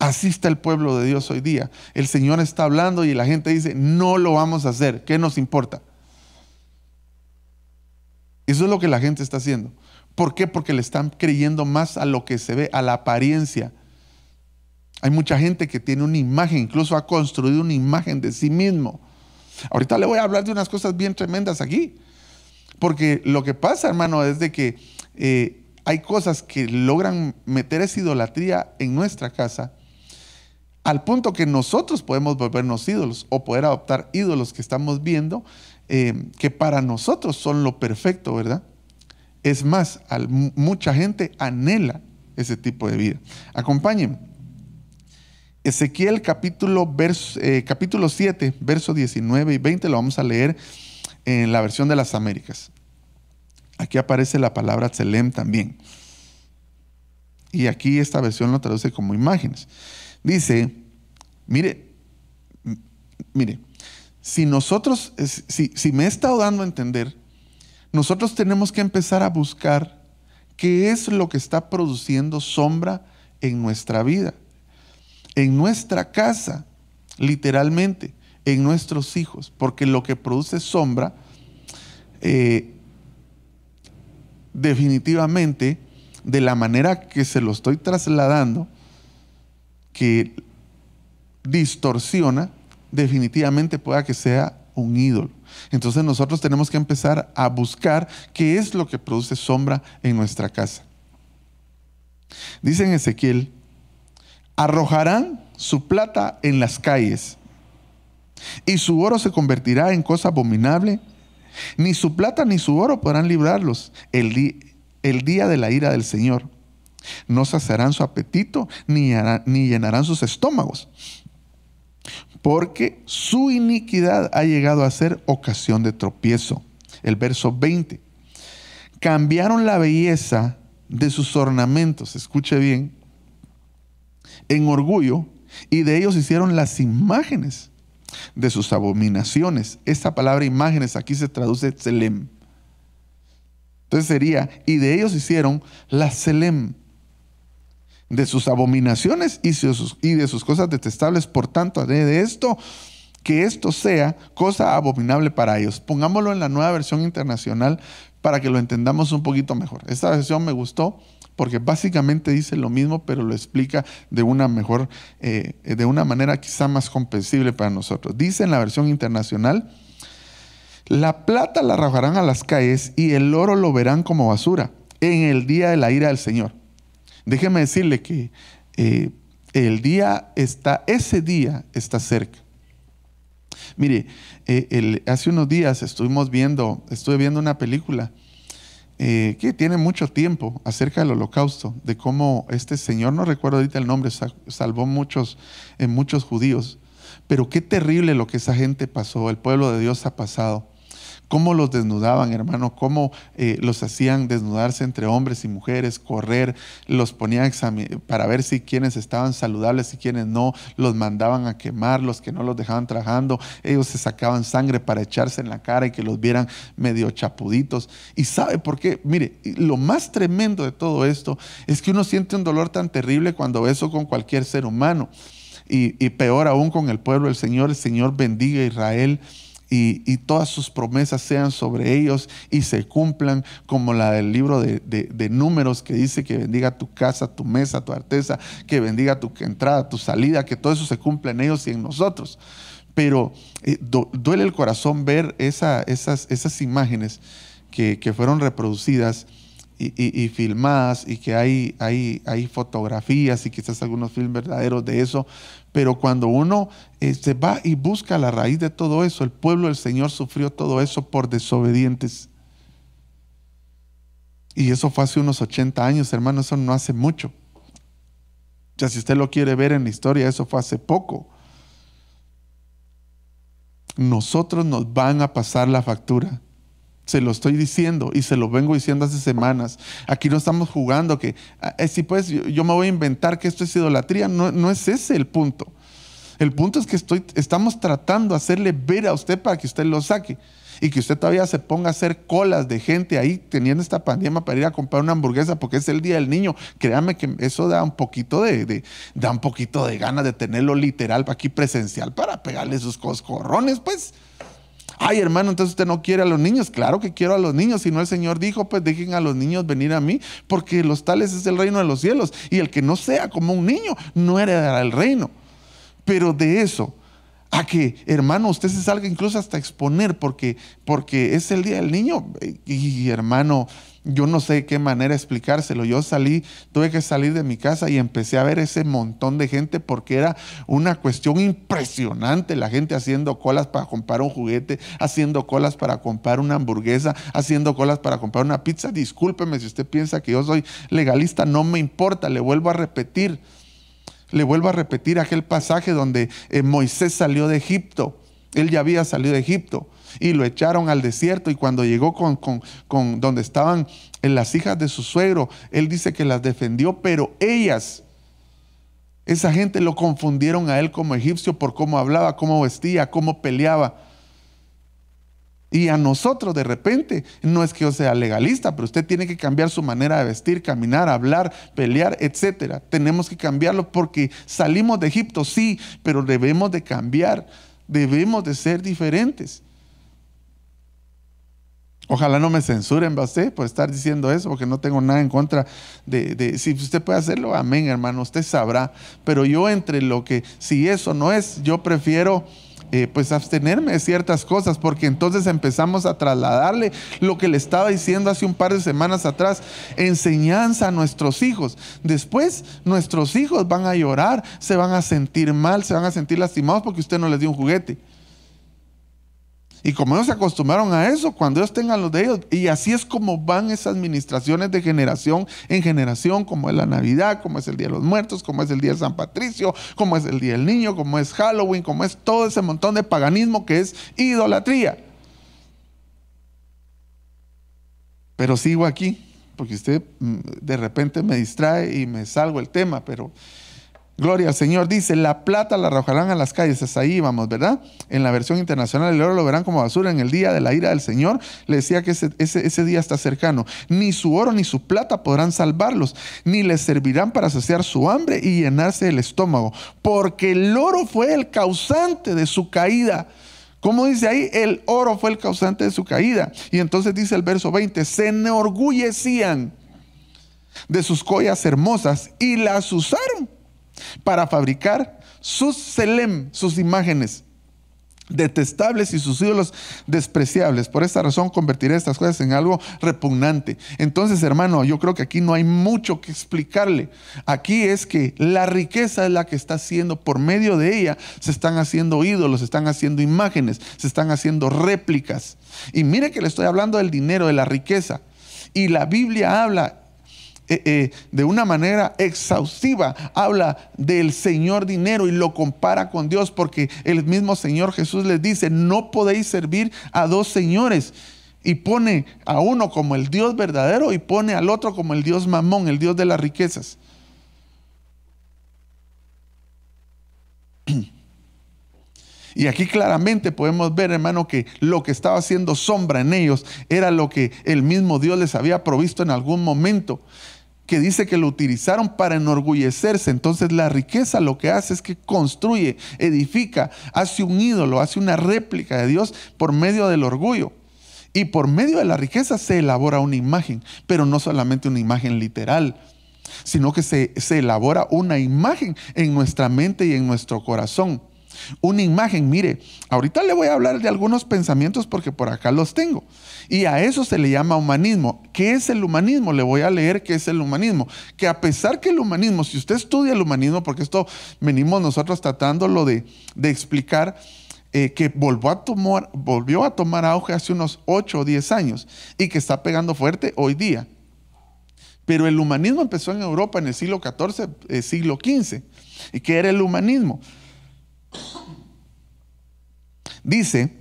Así está el pueblo de Dios hoy día. El Señor está hablando y la gente dice: no lo vamos a hacer, ¿qué nos importa? Eso es lo que la gente está haciendo. ¿Por qué? Porque le están creyendo más a lo que se ve, a la apariencia. Hay mucha gente que tiene una imagen, incluso ha construido una imagen de sí mismo. Ahorita le voy a hablar de unas cosas bien tremendas aquí. Porque lo que pasa, hermano, es de que hay cosas que logran meter esa idolatría en nuestra casa, al punto que nosotros podemos volvernos ídolos o poder adoptar ídolos que estamos viendo que para nosotros son lo perfecto, ¿verdad? Es más, mucha gente anhela ese tipo de vida. Acompáñenme. Ezequiel capítulo 7, versos 19 y 20, lo vamos a leer en la versión de las Américas. Aquí aparece la palabra Tselem también. Y aquí esta versión lo traduce como imágenes. Dice, mire, si nosotros, si me he estado dando a entender, nosotros tenemos que empezar a buscar qué es lo que está produciendo sombra en nuestra vida, en nuestra casa, literalmente, en nuestros hijos, porque lo que produce sombra, definitivamente, de la manera que se lo estoy trasladando, que distorsiona, definitivamente pueda que sea un ídolo. Entonces nosotros tenemos que empezar a buscar qué es lo que produce sombra en nuestra casa. Dice en Ezequiel: arrojarán su plata en las calles y su oro se convertirá en cosa abominable. Ni su plata ni su oro podrán librarlos el día de la ira del Señor. No saciarán su apetito ni llenarán sus estómagos, porque su iniquidad ha llegado a ser ocasión de tropiezo. El verso 20. Cambiaron la belleza de sus ornamentos, escuche bien, en orgullo, y de ellos hicieron las imágenes de sus abominaciones. Esta palabra imágenes aquí se traduce Tselem. Entonces sería: y de ellos hicieron la Tselem, de sus abominaciones y de sus cosas detestables. Por tanto, haré de esto que esto sea cosa abominable para ellos. Pongámoslo en la Nueva Versión Internacional para que lo entendamos un poquito mejor. Esta versión me gustó porque básicamente dice lo mismo, pero lo explica de una mejor, de una manera quizá más comprensible para nosotros. Dice en la versión internacional: la plata la arrojarán a las calles y el oro lo verán como basura en el día de la ira del Señor. Déjeme decirle que ese día está cerca. Mire, hace unos días estuve viendo una película que tiene mucho tiempo acerca del Holocausto, de cómo este señor, no recuerdo ahorita el nombre, salvó muchos judíos. Pero qué terrible lo que esa gente pasó, el pueblo de Dios ha pasado. Cómo los desnudaban, hermano, cómo los hacían desnudarse entre hombres y mujeres, correr, los ponían para ver si quienes estaban saludables y quienes no, los mandaban a quemar, los que no los dejaban trabajando, ellos se sacaban sangre para echarse en la cara y que los vieran medio chapuditos. ¿Y sabe por qué? Mire, lo más tremendo de todo esto es que uno siente un dolor tan terrible cuando ve eso con cualquier ser humano, y peor aún con el pueblo del Señor. El Señor bendiga a Israel. y todas sus promesas sean sobre ellos y se cumplan, como la del libro de Números, que dice que bendiga tu casa, tu mesa, tu arteza, que bendiga tu entrada, tu salida, que todo eso se cumpla en ellos y en nosotros. Pero duele el corazón ver esas imágenes que fueron reproducidas y filmadas, y que hay fotografías y quizás algunos filmes verdaderos de eso. Pero cuando uno se va y busca la raíz de todo eso, el pueblo del Señor sufrió todo eso por desobedientes. Y eso fue hace unos 80 años, hermano, eso no hace mucho. O sea, si usted lo quiere ver en la historia, eso fue hace poco. Nosotros nos van a pasar la factura. Se lo estoy diciendo y se lo vengo diciendo hace semanas. Aquí no estamos jugando que si pues yo me voy a inventar que esto es idolatría. No es ese el punto. El punto es que estamos tratando de hacerle ver a usted para que usted lo saque, y que usted todavía se ponga a hacer colas de gente ahí teniendo esta pandemia para ir a comprar una hamburguesa porque es el Día del Niño. Créame que eso da un poquito de ganas de tenerlo literal aquí presencial para pegarle sus coscorrones, pues. Ay, hermano, entonces usted no quiere a los niños. Claro que quiero a los niños. Si no, el Señor dijo, pues dejen a los niños venir a mí, porque los tales es el reino de los cielos. Y el que no sea como un niño no heredará el reino. Pero de eso a que, hermano, usted se salga incluso hasta exponer porque es el Día del Niño. Y hermano, yo no sé de qué manera explicárselo. Yo tuve que salir de mi casa y empecé a ver ese montón de gente, porque era una cuestión impresionante. La gente haciendo colas para comprar un juguete, haciendo colas para comprar una hamburguesa, haciendo colas para comprar una pizza. Discúlpeme si usted piensa que yo soy legalista, no me importa. Le vuelvo a repetir aquel pasaje donde Moisés salió de Egipto. Él ya había salido de Egipto y lo echaron al desierto, y cuando llegó con donde estaban las hijas de su suegro, él dice que las defendió, pero esa gente lo confundieron a él como egipcio por cómo hablaba, cómo vestía, cómo peleaba. Y a nosotros de repente, no es que yo sea legalista, pero usted tiene que cambiar su manera de vestir, caminar, hablar, pelear, etcétera. Tenemos que cambiarlo porque salimos de Egipto, sí, pero debemos de cambiar, debemos de ser diferentes. Ojalá no me censuren, ¿va usted? Por estar diciendo eso, porque no tengo nada en contra de si usted puede hacerlo, amén, hermano, usted sabrá. Pero yo, entre lo que, si eso no es, yo prefiero pues abstenerme de ciertas cosas, porque entonces empezamos a trasladarle lo que le estaba diciendo hace un par de semanas atrás, enseñanza a nuestros hijos. Después nuestros hijos van a llorar, se van a sentir mal, se van a sentir lastimados porque usted no les dio un juguete. Y como ellos se acostumbraron a eso, cuando ellos tengan los de ellos, y así es como van esas administraciones de generación en generación, como es la Navidad, como es el Día de los Muertos, como es el Día de San Patricio, como es el Día del Niño, como es Halloween, como es todo ese montón de paganismo que es idolatría. Pero sigo aquí, porque usted de repente me distrae y me salgo el tema, pero gloria al Señor. Dice, la plata la arrojarán a las calles. Hasta ahí vamos, ¿verdad? En la versión internacional, el oro lo verán como basura en el día de la ira del Señor. Le decía que ese día está cercano. Ni su oro ni su plata podrán salvarlos, ni les servirán para saciar su hambre y llenarse el estómago, porque el oro fue el causante de su caída. ¿Cómo dice ahí? El oro fue el causante de su caída. Y entonces dice el verso 20, se enorgullecían de sus joyas hermosas y las usaron para fabricar sus selem, sus imágenes detestables y sus ídolos despreciables. Por esta razón convertiré estas cosas en algo repugnante. Entonces, hermano, yo creo que aquí no hay mucho que explicarle. Aquí es que la riqueza es la que está haciendo, por medio de ella se están haciendo ídolos, se están haciendo imágenes, se están haciendo réplicas. Y mire que le estoy hablando del dinero, de la riqueza. Y la Biblia habla de una manera exhaustiva, habla del Señor dinero y lo compara con Dios, porque el mismo Señor Jesús les dice, no podéis servir a dos señores, y pone a uno como el Dios verdadero y pone al otro como el Dios Mamón, el Dios de las riquezas. Y aquí claramente podemos ver, hermano, que lo que estaba haciendo sombra en ellos era lo que el mismo Dios les había provisto en algún momento, que dice que lo utilizaron para enorgullecerse. Entonces la riqueza lo que hace es que construye, edifica, hace un ídolo, hace una réplica de Dios por medio del orgullo. Y por medio de la riqueza se elabora una imagen, pero no solamente una imagen literal, sino que se elabora una imagen en nuestra mente y en nuestro corazón. Una imagen, mire, ahorita le voy a hablar de algunos pensamientos porque por acá los tengo. Y a eso se le llama humanismo. ¿Qué es el humanismo? Le voy a leer qué es el humanismo. Que a pesar que el humanismo, si usted estudia el humanismo, porque esto venimos nosotros tratándolo de explicar, que volvió a tomar auge hace unos 8 o 10 años y que está pegando fuerte hoy día. Pero el humanismo empezó en Europa en el siglo XIV, siglo XV. ¿Y qué era el humanismo? Dice,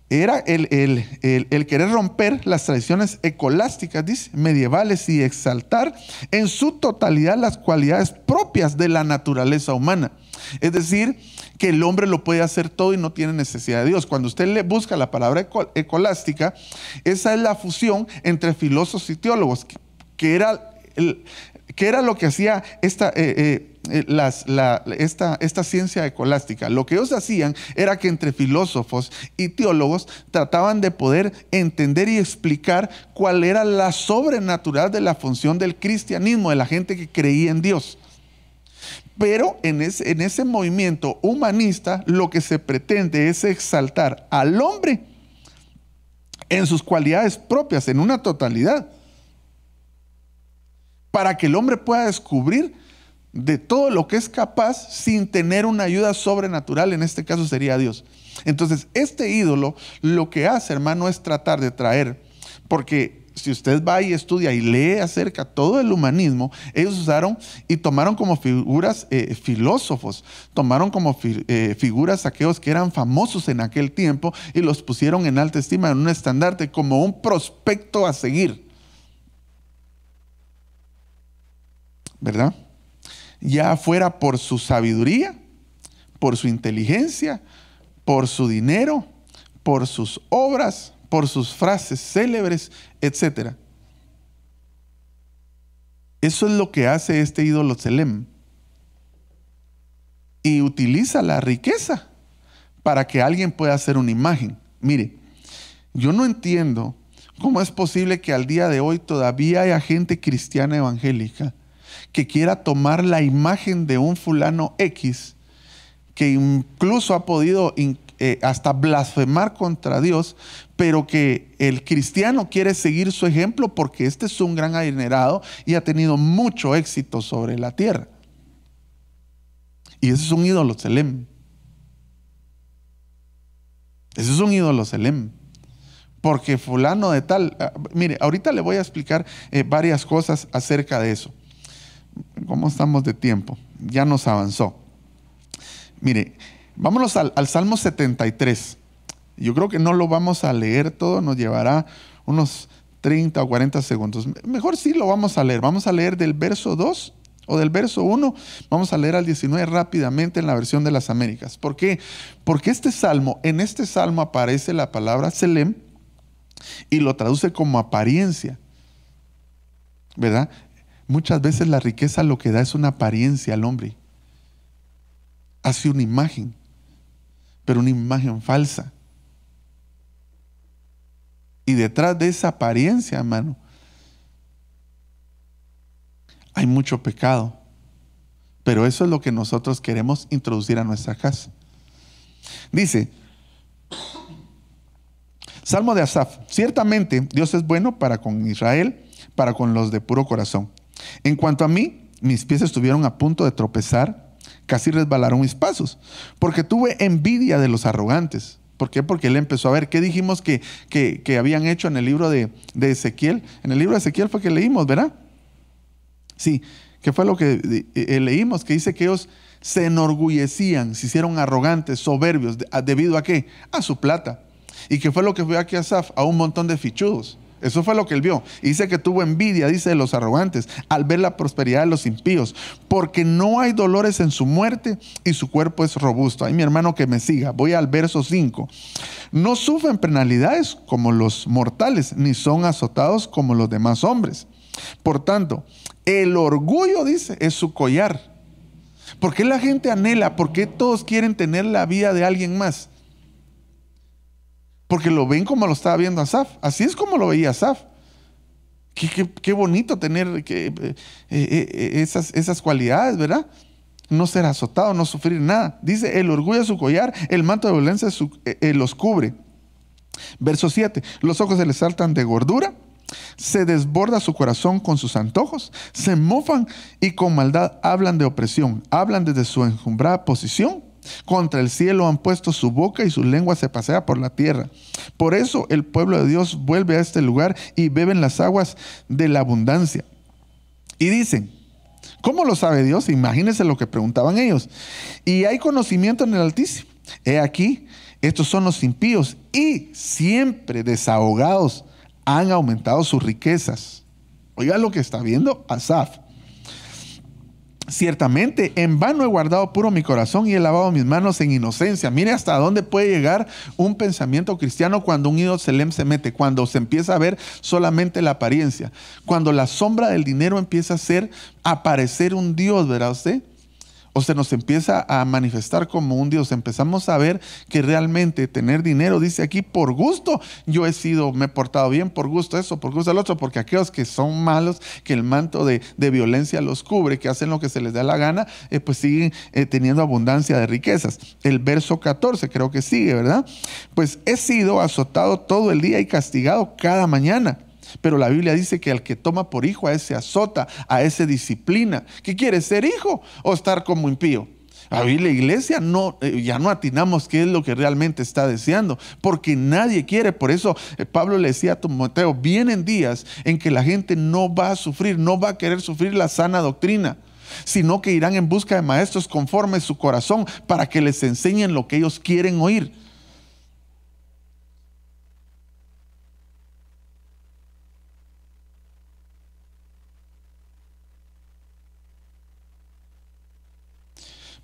era el querer romper las tradiciones escolásticas, dice, medievales y exaltar en su totalidad las cualidades propias de la naturaleza humana. Es decir, que el hombre lo puede hacer todo y no tiene necesidad de Dios. Cuando usted le busca la palabra escolástica, esa es la fusión entre filósofos y teólogos, que era lo que hacía esta ciencia escolástica. Lo que ellos hacían era que entre filósofos y teólogos trataban de poder entender y explicar cuál era la sobrenatural de la función del cristianismo, de la gente que creía en Dios. Pero en ese movimiento humanista lo que se pretende es exaltar al hombre en sus cualidades propias, en una totalidad, para que el hombre pueda descubrir de todo lo que es capaz sin tener una ayuda sobrenatural, en este caso sería Dios. Entonces, este ídolo lo que hace, hermano, es tratar de traer, porque si usted va y estudia y lee acerca de todo el humanismo, ellos usaron y tomaron como figuras filósofos, tomaron como figuras aquellos que eran famosos en aquel tiempo y los pusieron en alta estima, en un estandarte, como un prospecto a seguir. ¿Verdad? Ya fuera por su sabiduría, por su inteligencia, por su dinero, por sus obras, por sus frases célebres, etc. Eso es lo que hace este ídolo Tselem. Y utiliza la riqueza para que alguien pueda hacer una imagen. Mire, yo no entiendo cómo es posible que al día de hoy todavía haya gente cristiana evangélica que quiera tomar la imagen de un fulano X, que incluso ha podido hasta blasfemar contra Dios, pero que el cristiano quiere seguir su ejemplo porque este es un gran adinerado y ha tenido mucho éxito sobre la tierra. Y ese es un ídolo Tselem. Ese es un ídolo Tselem. Porque fulano de tal, mire, ahorita le voy a explicar varias cosas acerca de eso. ¿Cómo estamos de tiempo? Ya nos avanzó. Mire, vámonos al Salmo 73. Yo creo que no lo vamos a leer todo, nos llevará unos 30 o 40 segundos. Mejor sí lo vamos a leer. Vamos a leer del verso 2 o del verso 1. Vamos a leer al 19 rápidamente en la versión de las Américas. ¿Por qué? Porque en este salmo aparece la palabra Tselem y lo traduce como apariencia. ¿Verdad? Muchas veces la riqueza lo que da es una apariencia al hombre. Hace una imagen, pero una imagen falsa. Y detrás de esa apariencia, hermano, hay mucho pecado. Pero eso es lo que nosotros queremos introducir a nuestra casa. Dice, Salmo de Asaf: ciertamente Dios es bueno para con Israel, para con los de puro corazón. En cuanto a mí, mis pies estuvieron a punto de tropezar, casi resbalaron mis pasos, porque tuve envidia de los arrogantes. ¿Por qué? Porque él empezó a ver qué dijimos que habían hecho en el libro de Ezequiel. En el libro de Ezequiel fue que leímos, ¿verdad? Sí, ¿qué fue lo que leímos? Que dice que ellos se enorgullecían, se hicieron arrogantes, soberbios. ¿Debido a qué? A su plata. ¿Y qué fue lo que vio aquí Asaf? A un montón de fichudos. Eso fue lo que él vio. Y dice que tuvo envidia, dice, de los arrogantes, al ver la prosperidad de los impíos, porque no hay dolores en su muerte y su cuerpo es robusto. Ay, mi hermano, que me siga. Voy al verso 5. No sufren penalidades como los mortales, ni son azotados como los demás hombres. Por tanto, el orgullo, dice, es su collar. ¿Por qué la gente anhela? ¿Por qué todos quieren tener la vida de alguien más? Porque lo ven como lo estaba viendo Asaf. Así es como lo veía Asaf. Qué bonito tener esas cualidades, ¿verdad? No ser azotado, no sufrir nada. Dice, el orgullo es su collar, el manto de violencia los cubre. Verso 7, los ojos se les saltan de gordura, se desborda su corazón con sus antojos, se mofan y con maldad hablan de opresión, hablan desde su encumbrada posición. Contra el cielo han puesto su boca y su lengua se pasea por la tierra. Por eso el pueblo de Dios vuelve a este lugar y beben las aguas de la abundancia. Y dicen, ¿cómo lo sabe Dios? Imagínense lo que preguntaban ellos. Y hay conocimiento en el Altísimo. He aquí, estos son los impíos y siempre desahogados han aumentado sus riquezas. Oiga lo que está viendo Asaf. Ciertamente, en vano he guardado puro mi corazón y he lavado mis manos en inocencia. Mire hasta dónde puede llegar un pensamiento cristiano cuando un ídolo se mete, cuando se empieza a ver solamente la apariencia, cuando la sombra del dinero empieza a aparecer un Dios, ¿verdad usted? O se nos empieza a manifestar como un Dios. Empezamos a ver que realmente tener dinero, dice aquí, por gusto, me he portado bien, por gusto eso, por gusto el otro, porque aquellos que son malos, que el manto de violencia los cubre, que hacen lo que se les da la gana, pues siguen teniendo abundancia de riquezas. El verso 14 creo que sigue, ¿verdad? Pues he sido azotado todo el día y castigado cada mañana. Pero la Biblia dice que al que toma por hijo, a ese azota, a ese disciplina. ¿Qué quiere? ¿Ser hijo o estar como impío? A la iglesia ya no atinamos qué es lo que realmente está deseando, porque nadie quiere. Por eso Pablo le decía a Timoteo, vienen días en que la gente no va a sufrir, no va a querer sufrir la sana doctrina, sino que irán en busca de maestros conforme a su corazón para que les enseñen lo que ellos quieren oír.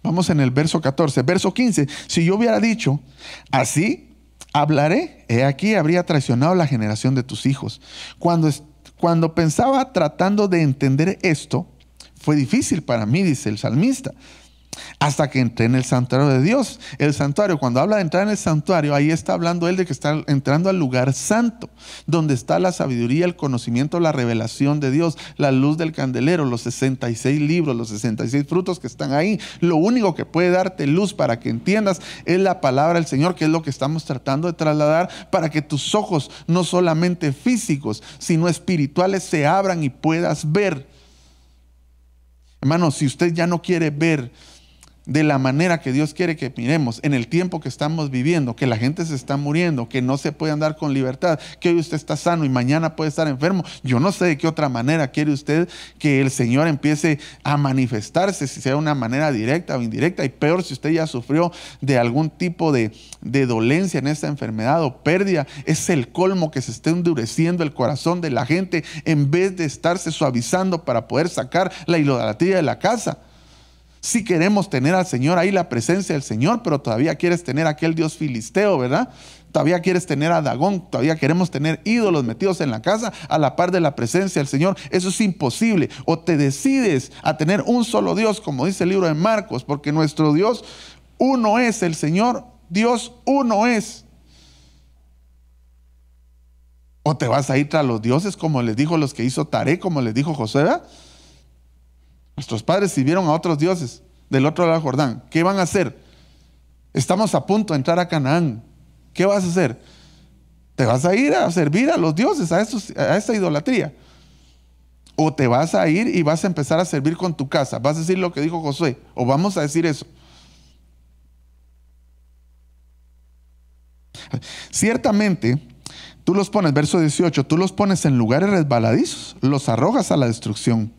Vamos en el verso 14. Verso 15. Si yo hubiera dicho, así hablaré, he aquí habría traicionado la generación de tus hijos. Cuando pensaba tratando de entender esto, fue difícil para mí, dice el salmista, hasta que entré en el santuario de Dios. El santuario, cuando habla de entrar en el santuario, ahí está hablando él de que está entrando al lugar santo, donde está la sabiduría, el conocimiento, la revelación de Dios, la luz del candelero, los 66 libros, los 66 frutos que están ahí. Lo único que puede darte luz para que entiendas es la palabra del Señor, que es lo que estamos tratando de trasladar, para que tus ojos, no solamente físicos, sino espirituales, se abran y puedas ver. Hermano, si usted ya no quiere ver de la manera que Dios quiere que miremos en el tiempo que estamos viviendo, que la gente se está muriendo, que no se puede andar con libertad, que hoy usted está sano y mañana puede estar enfermo, yo no sé de qué otra manera quiere usted que el Señor empiece a manifestarse, si sea de una manera directa o indirecta, y peor si usted ya sufrió de algún tipo de dolencia en esta enfermedad o pérdida. Es el colmo que se esté endureciendo el corazón de la gente en vez de estarse suavizando para poder sacar la idolatría de la casa. Si queremos tener al Señor ahí, la presencia del Señor, pero todavía quieres tener a aquel Dios filisteo, ¿verdad? Todavía quieres tener a Dagón, todavía queremos tener ídolos metidos en la casa a la par de la presencia del Señor. Eso es imposible. O te decides a tener un solo Dios, como dice el libro de Marcos, porque nuestro Dios uno es, el Señor Dios uno es. O te vas a ir tras los dioses, como les dijo los que hizo Taré, como les dijo Josué, ¿verdad? Nuestros padres sirvieron a otros dioses del otro lado del Jordán. ¿Qué van a hacer? Estamos a punto de entrar a Canaán. ¿Qué vas a hacer? ¿Te vas a ir a servir a los dioses, a esta idolatría? ¿O te vas a ir y vas a empezar a servir con tu casa? ¿Vas a decir lo que dijo Josué? ¿O vamos a decir eso? Ciertamente, tú los pones, verso 18, tú los pones en lugares resbaladizos, los arrojas a la destrucción.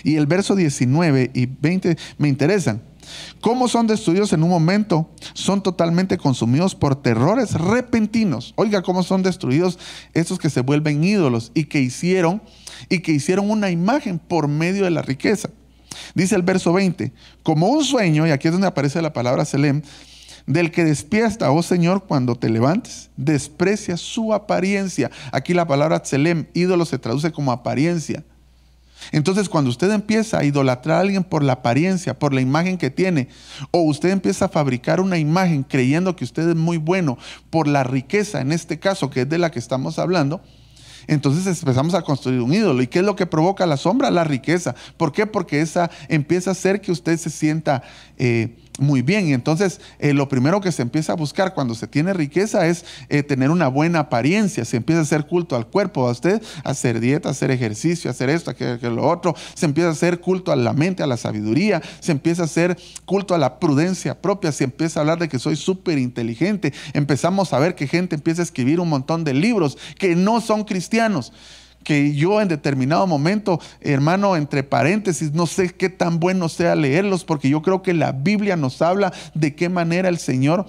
Y el verso 19 y 20 me interesan. ¿Cómo son destruidos en un momento? Son totalmente consumidos por terrores repentinos. Oiga, cómo son destruidos estos que se vuelven ídolos y que hicieron una imagen por medio de la riqueza. Dice el verso 20, como un sueño, y aquí es donde aparece la palabra Selem, Del que despierta, oh Señor, cuando te levantes, desprecia su apariencia. Aquí la palabra tselem, ídolo, se traduce como apariencia. Entonces, cuando usted empieza a idolatrar a alguien por la apariencia, por la imagen que tiene, o usted empieza a fabricar una imagen creyendo que usted es muy bueno por la riqueza, en este caso, que es de la que estamos hablando, entonces empezamos a construir un ídolo. ¿Y qué es lo que provoca la sombra? La riqueza. ¿Por qué? Porque esa empieza a hacer que usted se sienta muy bien. Y entonces lo primero que se empieza a buscar cuando se tiene riqueza es tener una buena apariencia. Se empieza a hacer culto al cuerpo, a usted, a hacer dieta, a hacer ejercicio, a hacer esto, que lo otro. Se empieza a hacer culto a la mente, a la sabiduría. Se empieza a hacer culto a la prudencia propia. Se empieza a hablar de que soy súper inteligente. Empezamos a ver que gente empieza a escribir un montón de libros que no son cristianos. Que yo en determinado momento, hermano, entre paréntesis, no sé qué tan bueno sea leerlos, porque yo creo que la Biblia nos habla de qué manera el Señor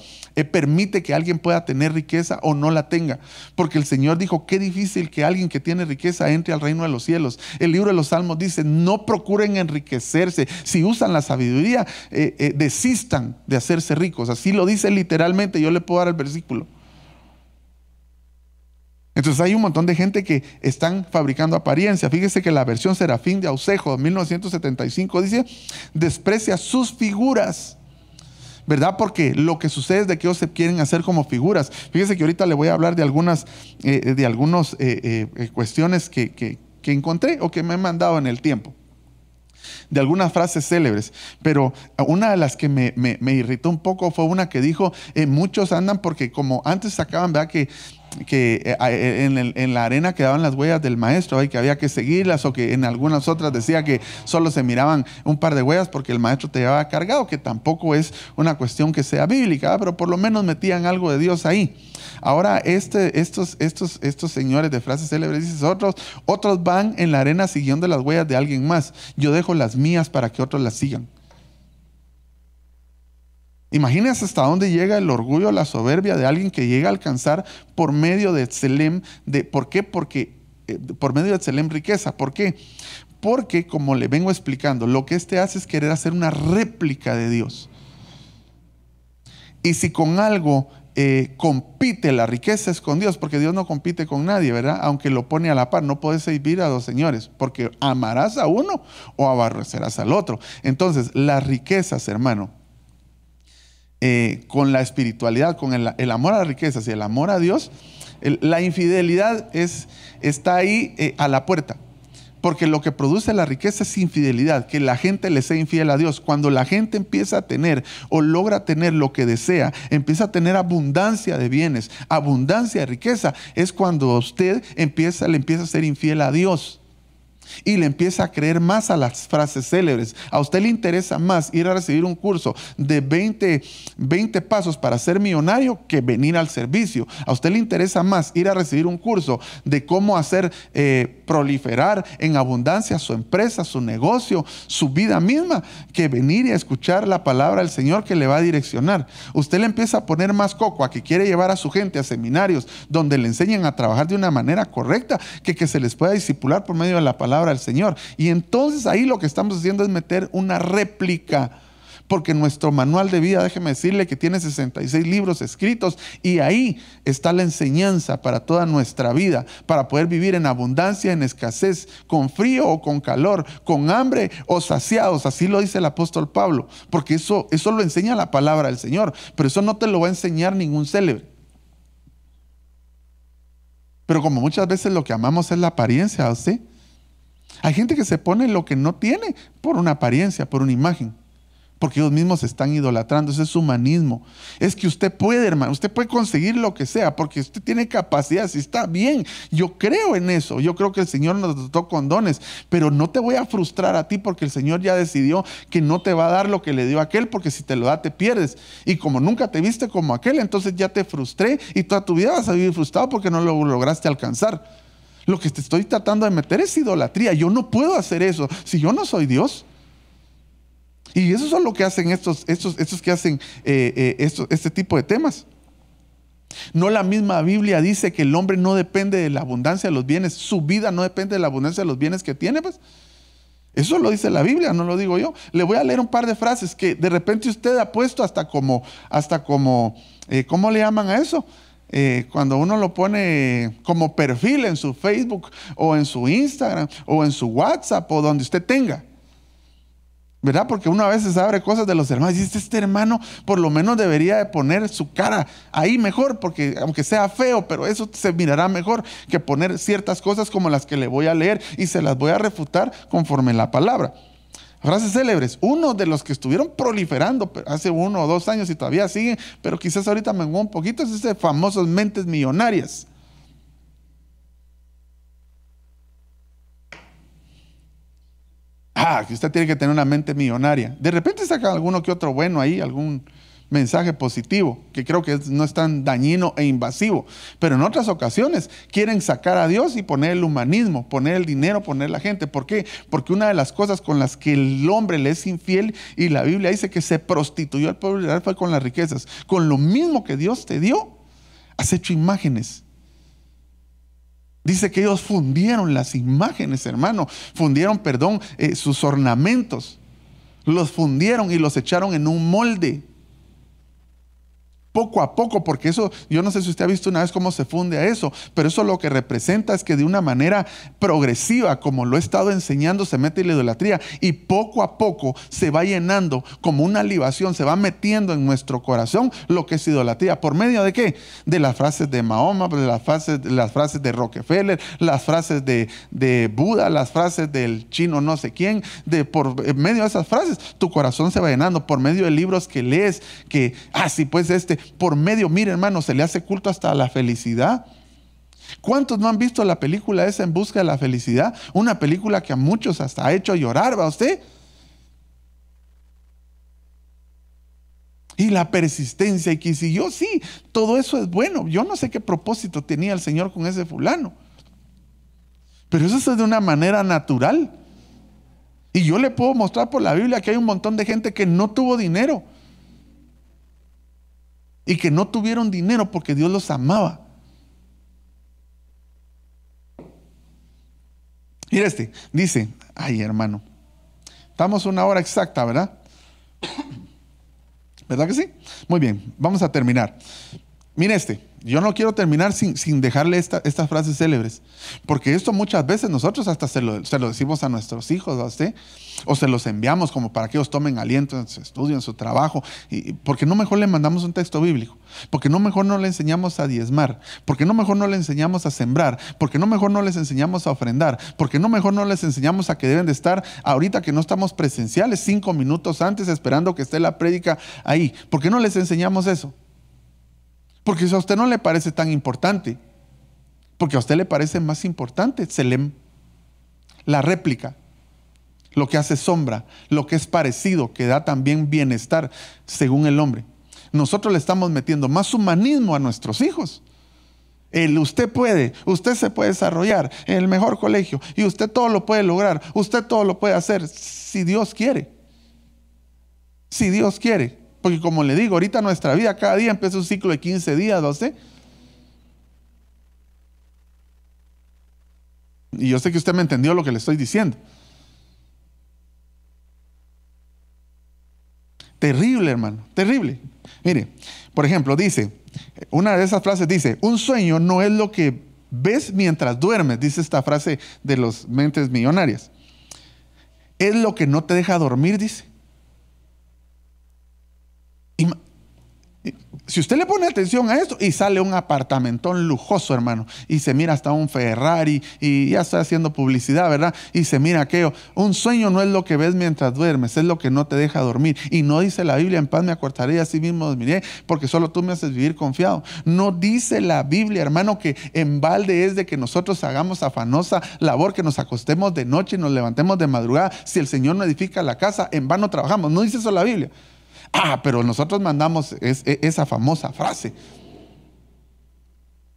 permite que alguien pueda tener riqueza o no la tenga. Porque el Señor dijo, qué difícil que alguien que tiene riqueza entre al reino de los cielos. El libro de los Salmos dice, no procuren enriquecerse. Si usan la sabiduría, desistan de hacerse ricos. Así lo dice literalmente, yo le puedo dar el versículo. Entonces hay un montón de gente que están fabricando apariencia. Fíjese que la versión Serafín de Ausejo, 1975, dice, desprecia sus figuras, ¿verdad? Porque lo que sucede es de que ellos se quieren hacer como figuras. Fíjese que ahorita le voy a hablar de algunas cuestiones que encontré o que me han mandado en el tiempo. De algunas frases célebres, pero una de las que me irritó un poco fue una que dijo, muchos andan porque como antes sacaban, ¿verdad? Que en la arena quedaban las huellas del maestro y que había que seguirlas, o que en algunas otras decía que solo se miraban un par de huellas porque el maestro te llevaba cargado, que tampoco es una cuestión que sea bíblica, pero por lo menos metían algo de Dios ahí. Ahora estos señores de frases célebres dicen, otros van en la arena siguiendo las huellas de alguien más. Yo dejo las mías para que otros las sigan. Imagínense hasta dónde llega el orgullo, la soberbia de alguien que llega a alcanzar por medio de tselem. ¿Por qué? Porque por medio de tselem riqueza. ¿Por qué? Porque, como le vengo explicando, lo que hace es querer hacer una réplica de Dios. Y si con algo compite la riqueza es con Dios, porque Dios no compite con nadie, ¿verdad? Aunque lo pone a la par, no puedes servir a dos señores, porque amarás a uno o aborrecerás al otro. Entonces, las riquezas, hermano, con la espiritualidad, con el amor a las riquezas y el amor a Dios, la infidelidad está ahí a la puerta. Porque lo que produce la riqueza es infidelidad, que la gente le sea infiel a Dios. Cuando la gente empieza a tener o logra tener lo que desea, empieza a tener abundancia de bienes, abundancia de riqueza, es cuando usted le empieza a ser infiel a Dios. Y le empieza a creer más a las frases célebres. A usted le interesa más ir a recibir un curso de 20 pasos para ser millonario que venir al servicio. A usted le interesa más ir a recibir un curso de cómo hacer proliferar en abundancia su empresa, su negocio, su vida misma, que venir y escuchar la palabra del Señor que le va a direccionar. Usted le empieza a poner más coco a que quiere llevar a su gente a seminarios donde le enseñen a trabajar de una manera correcta, que se les pueda discipular por medio de la palabra del Señor. Y entonces ahí lo que estamos haciendo es meter una réplica, porque nuestro manual de vida, déjeme decirle que tiene 66 libros escritos, y ahí está la enseñanza para toda nuestra vida, para poder vivir en abundancia, en escasez, con frío o con calor, con hambre o saciados. Así lo dice el apóstol Pablo, porque eso lo enseña la palabra del Señor, pero eso no te lo va a enseñar ningún célebre. Pero como muchas veces lo que amamos es la apariencia, ¿sí? Hay gente que se pone lo que no tiene por una apariencia, por una imagen, porque ellos mismos se están idolatrando. Ese es humanismo. Es que usted puede, hermano, usted puede conseguir lo que sea, porque usted tiene capacidad. Si está bien, yo creo en eso. Yo creo que el Señor nos dotó con dones, pero no te voy a frustrar a ti, porque el Señor ya decidió que no te va a dar lo que le dio a aquel, porque si te lo da te pierdes. Y como nunca te viste como aquel, entonces ya te frustré y toda tu vida vas a vivir frustrado porque no lo lograste alcanzar. Lo que te estoy tratando de meter es idolatría. Yo no puedo hacer eso si yo no soy Dios. Y eso es lo que hacen estos que hacen este tipo de temas. No, la misma Biblia dice que el hombre no depende de la abundancia de los bienes. Su vida no depende de la abundancia de los bienes que tiene, pues. Eso lo dice la Biblia, no lo digo yo. Le voy a leer un par de frases que de repente usted ha puesto ¿cómo le llaman a eso? Cuando uno lo pone como perfil en su Facebook o en su Instagram o en su WhatsApp o donde usted tenga. ¿Verdad? Porque uno a veces abre cosas de los hermanos y dice, este hermano por lo menos debería de poner su cara ahí mejor, porque aunque sea feo, pero eso se mirará mejor que poner ciertas cosas como las que le voy a leer y se las voy a refutar conforme la palabra. Frases célebres. Uno de los que estuvieron proliferando hace 1 o 2 años y todavía siguen, pero quizás ahorita menguó un poquito, es ese famosos mentes millonarias. Que usted tiene que tener una mente millonaria. De repente saca alguno que otro bueno ahí, algún mensaje positivo, que creo que no es tan dañino e invasivo. Pero en otras ocasiones quieren sacar a Dios y poner el humanismo, poner el dinero, poner la gente. ¿Por qué? Porque una de las cosas con las que el hombre le es infiel, y la Biblia dice que se prostituyó al pueblo de Israel, fue con las riquezas. Con lo mismo que Dios te dio, has hecho imágenes. Dice que ellos fundieron las imágenes, hermano. Fundieron, sus ornamentos. Los fundieron y los echaron en un molde. Poco a poco, porque eso, yo no sé si usted ha visto una vez cómo se funde a eso, pero eso lo que representa es que de una manera progresiva, como lo he estado enseñando, se mete la idolatría y poco a poco se va llenando como una libación, se va metiendo en nuestro corazón lo que es idolatría. ¿Por medio de qué? De las frases de Mahoma, de las frases de Rockefeller, las frases de Buda, las frases del chino no sé quién. Por medio de esas frases, tu corazón se va llenando. Por medio de libros que lees, que, sí, pues por medio, mire hermano, se le hace culto hasta a la felicidad. ¿Cuántos no han visto la película esa En Busca de la Felicidad? Una película que a muchos hasta ha hecho llorar, ¿va usted? Y la persistencia, y que si yo sí, todo eso es bueno. Yo no sé qué propósito tenía el Señor con ese fulano, pero eso es de una manera natural. Y yo le puedo mostrar por la Biblia que hay un montón de gente que no tuvo dinero y que no tuvieron dinero porque Dios los amaba. Mira dice, hermano, estamos 1 hora exacta, ¿verdad? ¿Verdad que sí? Muy bien, vamos a terminar. Mira yo no quiero terminar sin dejarle estas frases célebres, porque esto muchas veces nosotros hasta se lo decimos a nuestros hijos, ¿a usted? O se los enviamos como para que ellos tomen aliento en su estudio, en su trabajo. ¿Por qué no mejor le mandamos un texto bíblico? ¿Por qué no mejor no le enseñamos a diezmar? ¿Por qué no mejor no le enseñamos a sembrar? ¿Por qué no mejor no les enseñamos a ofrendar? ¿Por qué no mejor no les enseñamos a que deben de estar ahorita que no estamos presenciales 5 minutos antes esperando que esté la prédica ahí? ¿Por qué no les enseñamos eso? Porque eso a usted no le parece tan importante. Porque a usted le parece más importante Selem, la réplica, lo que hace sombra, lo que es parecido, que da también bienestar según el hombre. Nosotros le estamos metiendo más humanismo a nuestros hijos. Usted se puede desarrollar en el mejor colegio y usted todo lo puede lograr, usted todo lo puede hacer si Dios quiere. Si Dios quiere. Porque como le digo, ahorita nuestra vida cada día empieza un ciclo de 15 días, ¿no sé? Y yo sé que usted me entendió lo que le estoy diciendo. Terrible, hermano, terrible. Mire, por ejemplo, una de esas frases dice, un sueño no es lo que ves mientras duermes, dice esta frase de los mentes millonarias. Es lo que no te deja dormir, dice. Si usted le pone atención a esto y sale un apartamentón lujoso, hermano, y se mira hasta un Ferrari y ya está haciendo publicidad, ¿verdad? Y se mira aquello. Un sueño no es lo que ves mientras duermes, es lo que no te deja dormir. Y no dice la Biblia, en paz me acostaré y así mismo dormiré, porque solo tú me haces vivir confiado. No dice la Biblia, hermano, que en balde es de que nosotros hagamos afanosa labor, que nos acostemos de noche y nos levantemos de madrugada. Si el Señor no edifica la casa, en vano trabajamos. No dice eso la Biblia. Pero nosotros mandamos esa famosa frase.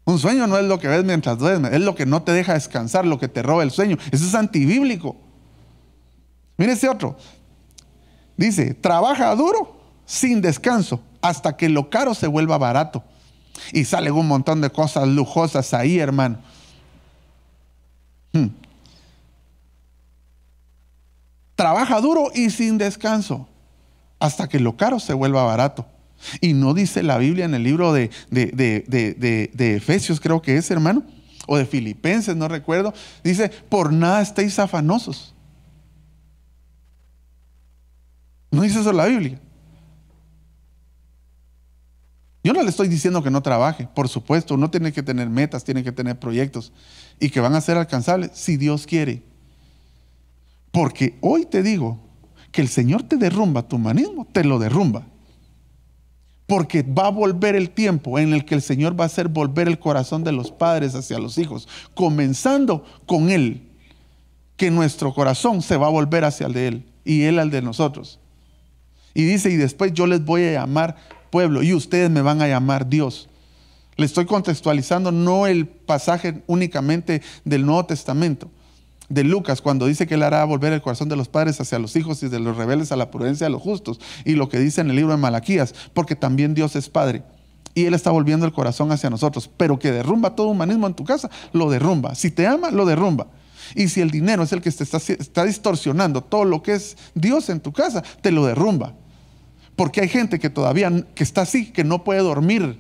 Un sueño no es lo que ves mientras duermes, es lo que no te deja descansar, lo que te roba el sueño. Eso es antibíblico. Mire ese otro. Dice, trabaja duro sin descanso hasta que lo caro se vuelva barato. Y salen un montón de cosas lujosas ahí, hermano. Trabaja duro y sin descanso, hasta que lo caro se vuelva barato. Y no dice la Biblia en el libro de Efesios, creo que es, hermano, o de Filipenses, no recuerdo, dice, por nada estéis afanosos. ¿No dice eso la Biblia? Yo no le estoy diciendo que no trabaje, por supuesto, uno tiene que tener metas, tiene que tener proyectos y que van a ser alcanzables si Dios quiere. Porque hoy te digo que el Señor te derrumba tu humanismo, te lo derrumba. Porque va a volver el tiempo en el que el Señor va a hacer volver el corazón de los padres hacia los hijos, comenzando con Él, que nuestro corazón se va a volver hacia el de Él y Él al de nosotros. Y dice, y después yo les voy a llamar pueblo y ustedes me van a llamar Dios. Le estoy contextualizando no el pasaje únicamente del Nuevo Testamento, de Lucas, cuando dice que Él hará volver el corazón de los padres hacia los hijos y de los rebeldes a la prudencia de los justos, y lo que dice en el libro de Malaquías, porque también Dios es Padre y Él está volviendo el corazón hacia nosotros, pero que derrumba todo humanismo en tu casa, lo derrumba. Si te ama, lo derrumba. Y si el dinero es el que te está distorsionando todo lo que es Dios en tu casa, te lo derrumba. Porque hay gente que todavía que está así, que no puede dormir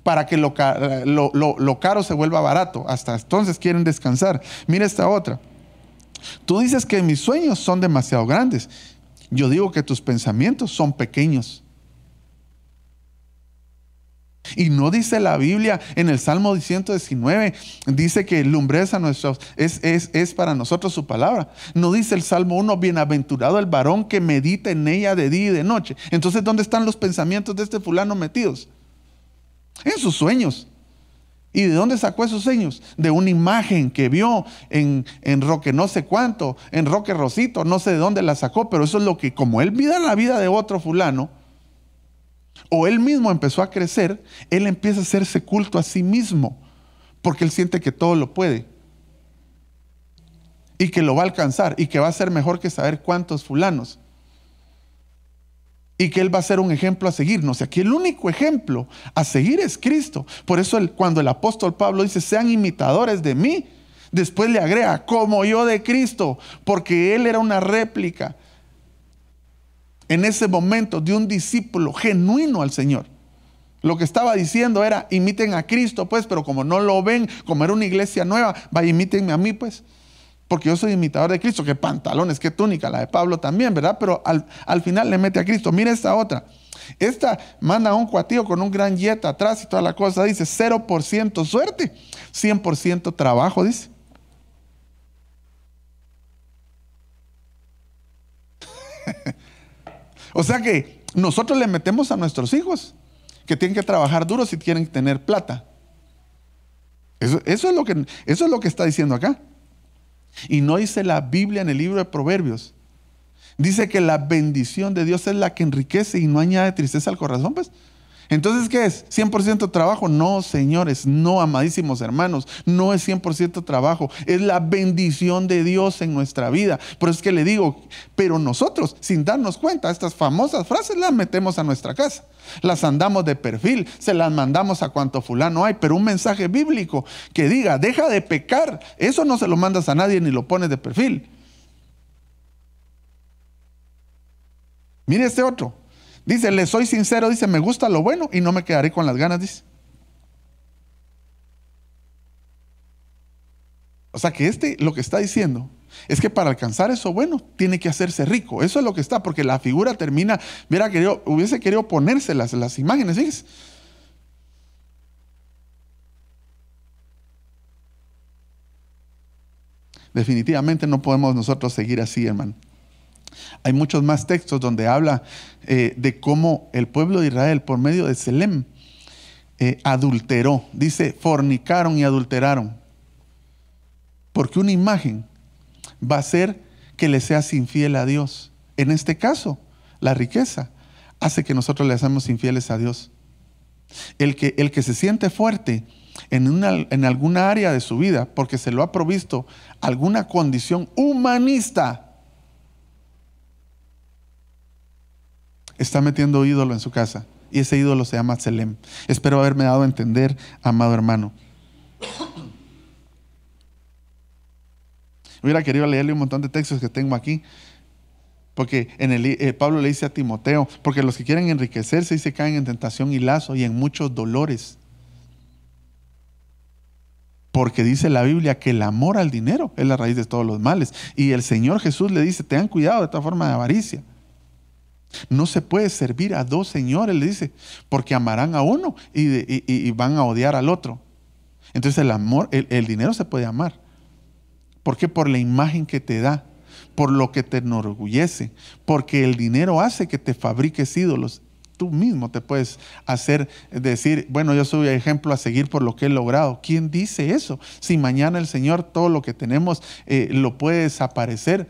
para que lo caro se vuelva barato. Hasta entonces quieren descansar. Mira esta otra. Tú dices que mis sueños son demasiado grandes. Yo digo que tus pensamientos son pequeños. Y no dice la Biblia en el Salmo 119, dice que lumbreza es para nosotros su palabra. No dice el Salmo 1, bienaventurado el varón que medita en ella de día y de noche. Entonces, ¿dónde están los pensamientos de este fulano metidos? En sus sueños. ¿Y de dónde sacó esos sueños? De una imagen que vio en Roque no sé cuánto, en Roque Rosito, no sé de dónde la sacó, pero eso es lo que, como él vive la vida de otro fulano, o él mismo empezó a crecer, él empieza a hacerse culto a sí mismo, porque él siente que todo lo puede, y que lo va a alcanzar, y que va a ser mejor que saber cuántos fulanos, y que él va a ser un ejemplo a seguir. No sé, aquí el único ejemplo a seguir es Cristo. Por eso cuando el apóstol Pablo dice, sean imitadores de mí, después le agrega, como yo de Cristo, porque él era una réplica en ese momento de un discípulo genuino al Señor. Lo que estaba diciendo era, imiten a Cristo pues, pero como no lo ven, como era una iglesia nueva, vaya, imítenme a mí pues, porque yo soy imitador de Cristo. Qué pantalones, qué túnica, la de Pablo también, ¿verdad? Pero al final le mete a Cristo. Mira esta otra. Esta manda a un cuatillo con un gran jet atrás y toda la cosa, dice 0% suerte, 100% trabajo, dice. O sea que nosotros le metemos a nuestros hijos que tienen que trabajar duro si quieren tener plata. Eso es lo que está diciendo acá. Y no dice la Biblia en el libro de Proverbios. Dice que la bendición de Dios es la que enriquece y no añade tristeza al corazón, pues. Entonces, ¿qué es? ¿100% trabajo? No, señores, no, amadísimos hermanos, no es 100% trabajo, es la bendición de Dios en nuestra vida. Por eso es que le digo, pero nosotros, sin darnos cuenta, estas famosas frases las metemos a nuestra casa, las andamos de perfil, se las mandamos a cuanto fulano hay, pero un mensaje bíblico que diga, deja de pecar, eso no se lo mandas a nadie ni lo pones de perfil. Mire este otro. Dice, le soy sincero, dice, me gusta lo bueno y no me quedaré con las ganas, dice. O sea que lo que está diciendo es que para alcanzar eso bueno, tiene que hacerse rico. Eso es lo que está, porque la figura termina, hubiese querido ponerse las imágenes, fíjese. Definitivamente no podemos nosotros seguir así, hermano. Hay muchos más textos donde habla de cómo el pueblo de Israel, por medio de Selem, adulteró. Dice, fornicaron y adulteraron. Porque una imagen va a hacer que le seas infiel a Dios. En este caso, la riqueza hace que nosotros le hacemos infieles a Dios. El que se siente fuerte en alguna área de su vida, porque se lo ha provisto alguna condición humanista, está metiendo ídolo en su casa, y ese ídolo se llama Selem. Espero haberme dado a entender, amado hermano. Hubiera querido leerle un montón de textos que tengo aquí, Porque Pablo le dice a Timoteo, porque los que quieren enriquecerse y se caen en tentación y lazo y en muchos dolores. Porque dice la Biblia que el amor al dinero es la raíz de todos los males. Y el Señor Jesús le dice, tengan cuidado de esta forma de avaricia. No se puede servir a dos señores, le dice, porque amarán a uno y van a odiar al otro. Entonces el amor, el dinero se puede amar. ¿Por qué? Por la imagen que te da, por lo que te enorgullece, porque el dinero hace que te fabriques ídolos. Tú mismo te puedes hacer decir, bueno, yo soy ejemplo a seguir por lo que he logrado. ¿Quién dice eso? Si mañana el Señor todo lo que tenemos lo puede desaparecer.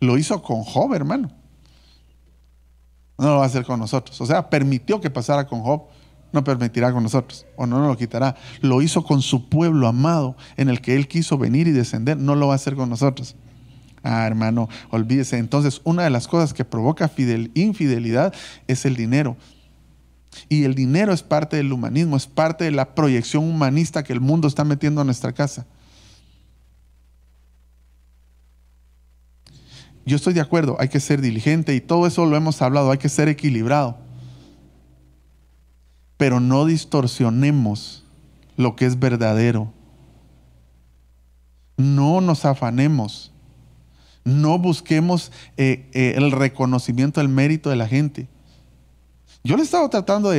Lo hizo con Job, hermano. No lo va a hacer con nosotros. O sea, permitió que pasara con Job. No permitirá con nosotros, o no nos lo quitará. Lo hizo con su pueblo amado, en el que Él quiso venir y descender. No lo va a hacer con nosotros. Hermano, olvídese. Entonces, una de las cosas que provoca infidelidad es el dinero. Y el dinero es parte del humanismo, es parte de la proyección humanista que el mundo está metiendo a nuestra casa. Yo estoy de acuerdo, hay que ser diligente y todo eso lo hemos hablado, hay que ser equilibrado. Pero no distorsionemos lo que es verdadero. No nos afanemos. No busquemos el reconocimiento, el mérito de la gente. Yo le he estado tratando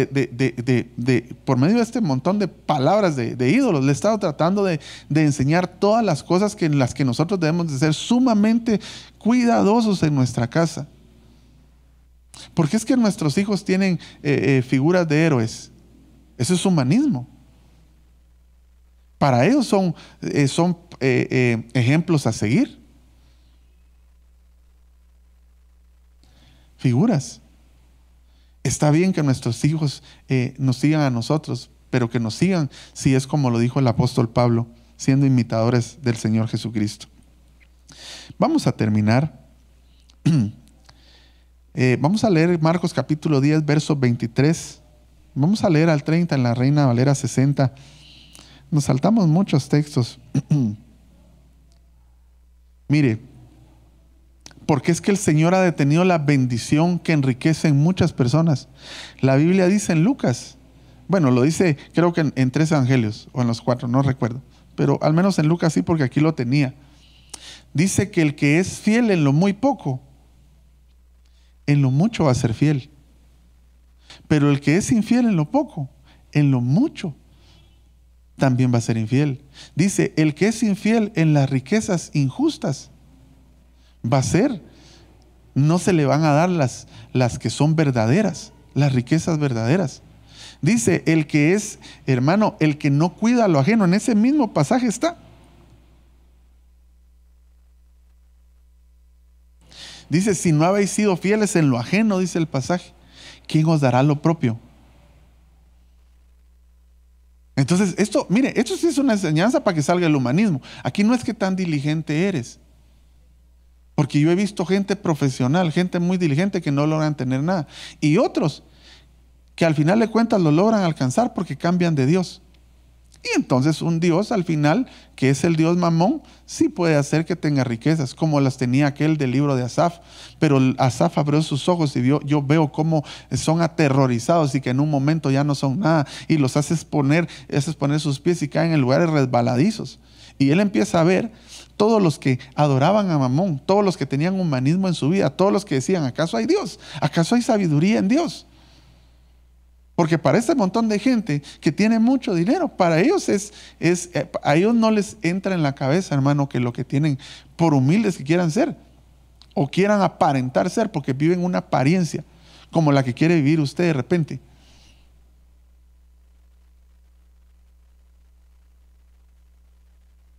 por medio de este montón de palabras de ídolos, le he estado tratando de enseñar todas las cosas en las que nosotros debemos de ser sumamente cuidadosos en nuestra casa. Porque es que nuestros hijos tienen figuras de héroes. Eso es humanismo. Para ellos son ejemplos a seguir. Figuras. Está bien que nuestros hijos nos sigan a nosotros, pero que nos sigan, si es como lo dijo el apóstol Pablo, siendo imitadores del Señor Jesucristo. Vamos a terminar. Vamos a leer Marcos capítulo 10, verso 23. Vamos a leer al 30 en la Reina Valera 60. Nos saltamos muchos textos. Mire, porque es que el Señor ha detenido la bendición que enriquece en muchas personas. La Biblia dice en Lucas, bueno, lo dice creo que en 3 evangelios o en los 4, no recuerdo, pero al menos en Lucas sí, porque aquí lo tenía. Dice que el que es fiel en lo muy poco, en lo mucho va a ser fiel. Pero el que es infiel en lo poco, en lo mucho, también va a ser infiel. Dice, el que es infiel en las riquezas injustas, va a ser, no se le van a dar las que son verdaderas, las riquezas verdaderas. Dice, el que es, hermano, el que no cuida lo ajeno, en ese mismo pasaje está. Dice, si no habéis sido fieles en lo ajeno, dice el pasaje, ¿quién os dará lo propio? Entonces, esto, mire, esto sí es una enseñanza para que salga el humanismo. Aquí no es que tan diligente eres. Porque yo he visto gente profesional, gente muy diligente que no logran tener nada. Y otros que al final de cuentas lo logran alcanzar porque cambian de Dios. Y entonces un Dios al final, que es el Dios Mamón, sí puede hacer que tenga riquezas, como las tenía aquel del libro de Asaf. Pero Asaf abrió sus ojos y yo veo cómo son aterrorizados y que en un momento ya no son nada. Y los haces poner sus pies y caen en lugares resbaladizos. Y él empieza a ver todos los que adoraban a Mamón, todos los que tenían humanismo en su vida, todos los que decían, ¿acaso hay Dios? ¿Acaso hay sabiduría en Dios? Porque para este montón de gente que tiene mucho dinero, para ellos a ellos no les entra en la cabeza, hermano, que lo que tienen, por humildes que quieran ser, o quieran aparentar ser, porque viven una apariencia, como la que quiere vivir usted de repente.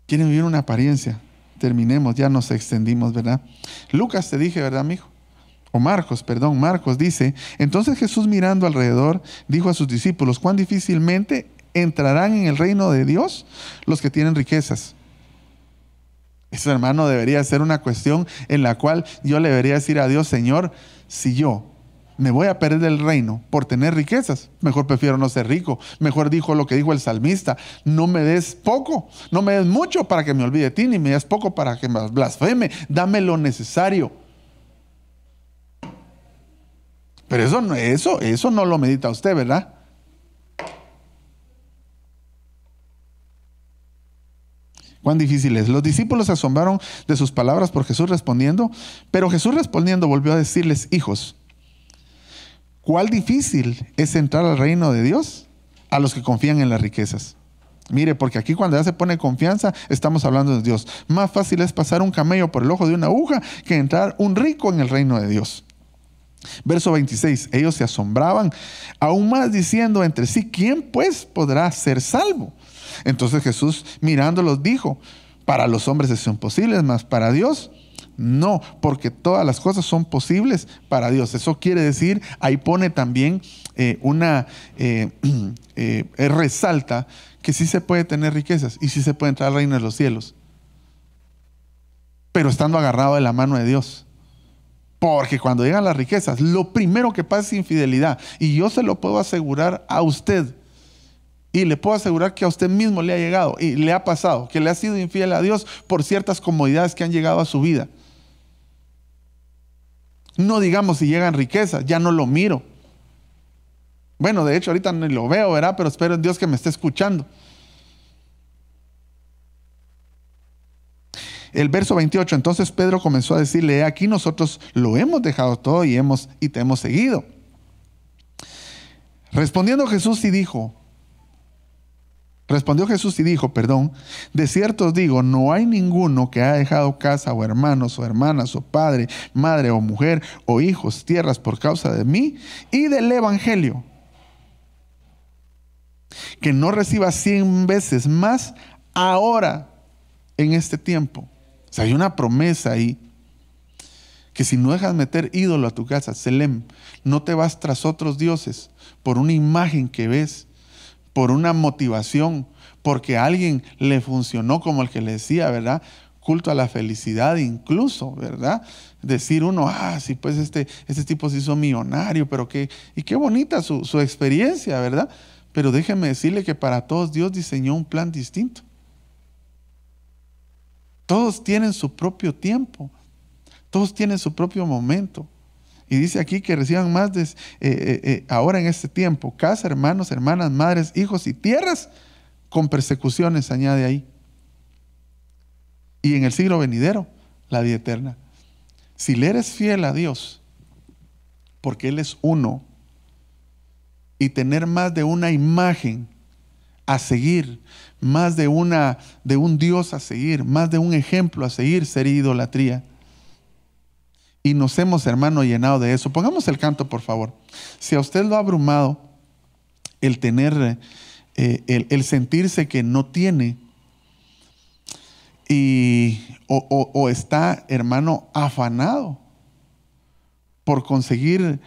Quieren vivir una apariencia. Terminemos, ya nos extendimos, ¿verdad? Lucas te dije, ¿verdad, mijo? O Marcos, perdón, Marcos dice, entonces Jesús mirando alrededor, dijo a sus discípulos, ¿cuán difícilmente entrarán en el reino de Dios los que tienen riquezas? Eso, hermano, debería ser una cuestión en la cual yo le debería decir a Dios, Señor, si yo me voy a perder el reino por tener riquezas, mejor prefiero no ser rico. Mejor dijo lo que dijo el salmista, no me des poco, no me des mucho para que me olvide de ti, ni me des poco para que me blasfeme, dame lo necesario. Pero eso no lo medita usted, ¿verdad? Cuán difícil es. Los discípulos se asombraron de sus palabras por Jesús respondiendo, pero Jesús respondiendo volvió a decirles: hijos, ¿cuál difícil es entrar al reino de Dios a los que confían en las riquezas? Mire, porque aquí cuando ya se pone confianza, estamos hablando de Dios. Más fácil es pasar un camello por el ojo de una aguja que entrar un rico en el reino de Dios. Verso 26, ellos se asombraban aún más diciendo entre sí: ¿quién pues podrá ser salvo? Entonces Jesús mirándolos dijo: para los hombres es imposible, mas para Dios no, porque todas las cosas son posibles para Dios. Eso quiere decir, ahí pone también resalta que sí se puede tener riquezas y sí se puede entrar al reino de los cielos, pero estando agarrado de la mano de Dios. Porque cuando llegan las riquezas, lo primero que pasa es infidelidad. Y yo se lo puedo asegurar a usted. Y le puedo asegurar que a usted mismo le ha llegado y le ha pasado, que le ha sido infiel a Dios por ciertas comodidades que han llegado a su vida. No digamos si llegan riquezas, ya no lo miro. Bueno, de hecho ahorita ni lo veo, ¿verdad? Pero espero en Dios que me esté escuchando. El verso 28, entonces Pedro comenzó a decirle: he aquí nosotros lo hemos dejado todo y te hemos seguido. Respondió Jesús y dijo, de cierto os digo, no hay ninguno que haya dejado casa o hermanos o hermanas o padre, madre o mujer o hijos, tierras por causa de mí y del evangelio, que no reciba 100 veces más ahora en este tiempo. O sea, hay una promesa ahí, que si no dejas meter ídolo a tu casa, Selem, no te vas tras otros dioses por una imagen que ves, por una motivación, porque a alguien le funcionó, como el que le decía, ¿verdad? Culto a la felicidad incluso, ¿verdad? Decir uno: sí, pues este tipo se hizo millonario, pero qué bonita su experiencia, ¿verdad? Pero déjeme decirle que para todos Dios diseñó un plan distinto. Todos tienen su propio tiempo. Todos tienen su propio momento. Y dice aquí que reciban más ahora en este tiempo: casa, hermanos, hermanas, madres, hijos y tierras con persecuciones, añade ahí. Y en el siglo venidero, la vida eterna. Si le eres fiel a Dios, porque Él es uno, y tener más de una imagen a seguir, más de un Dios a seguir, más de un ejemplo a seguir, sería idolatría. Y nos hemos, hermano, llenado de eso. Pongamos el canto, por favor. Si a usted lo ha abrumado el tener, el sentirse que no tiene, o está, hermano, afanado por conseguir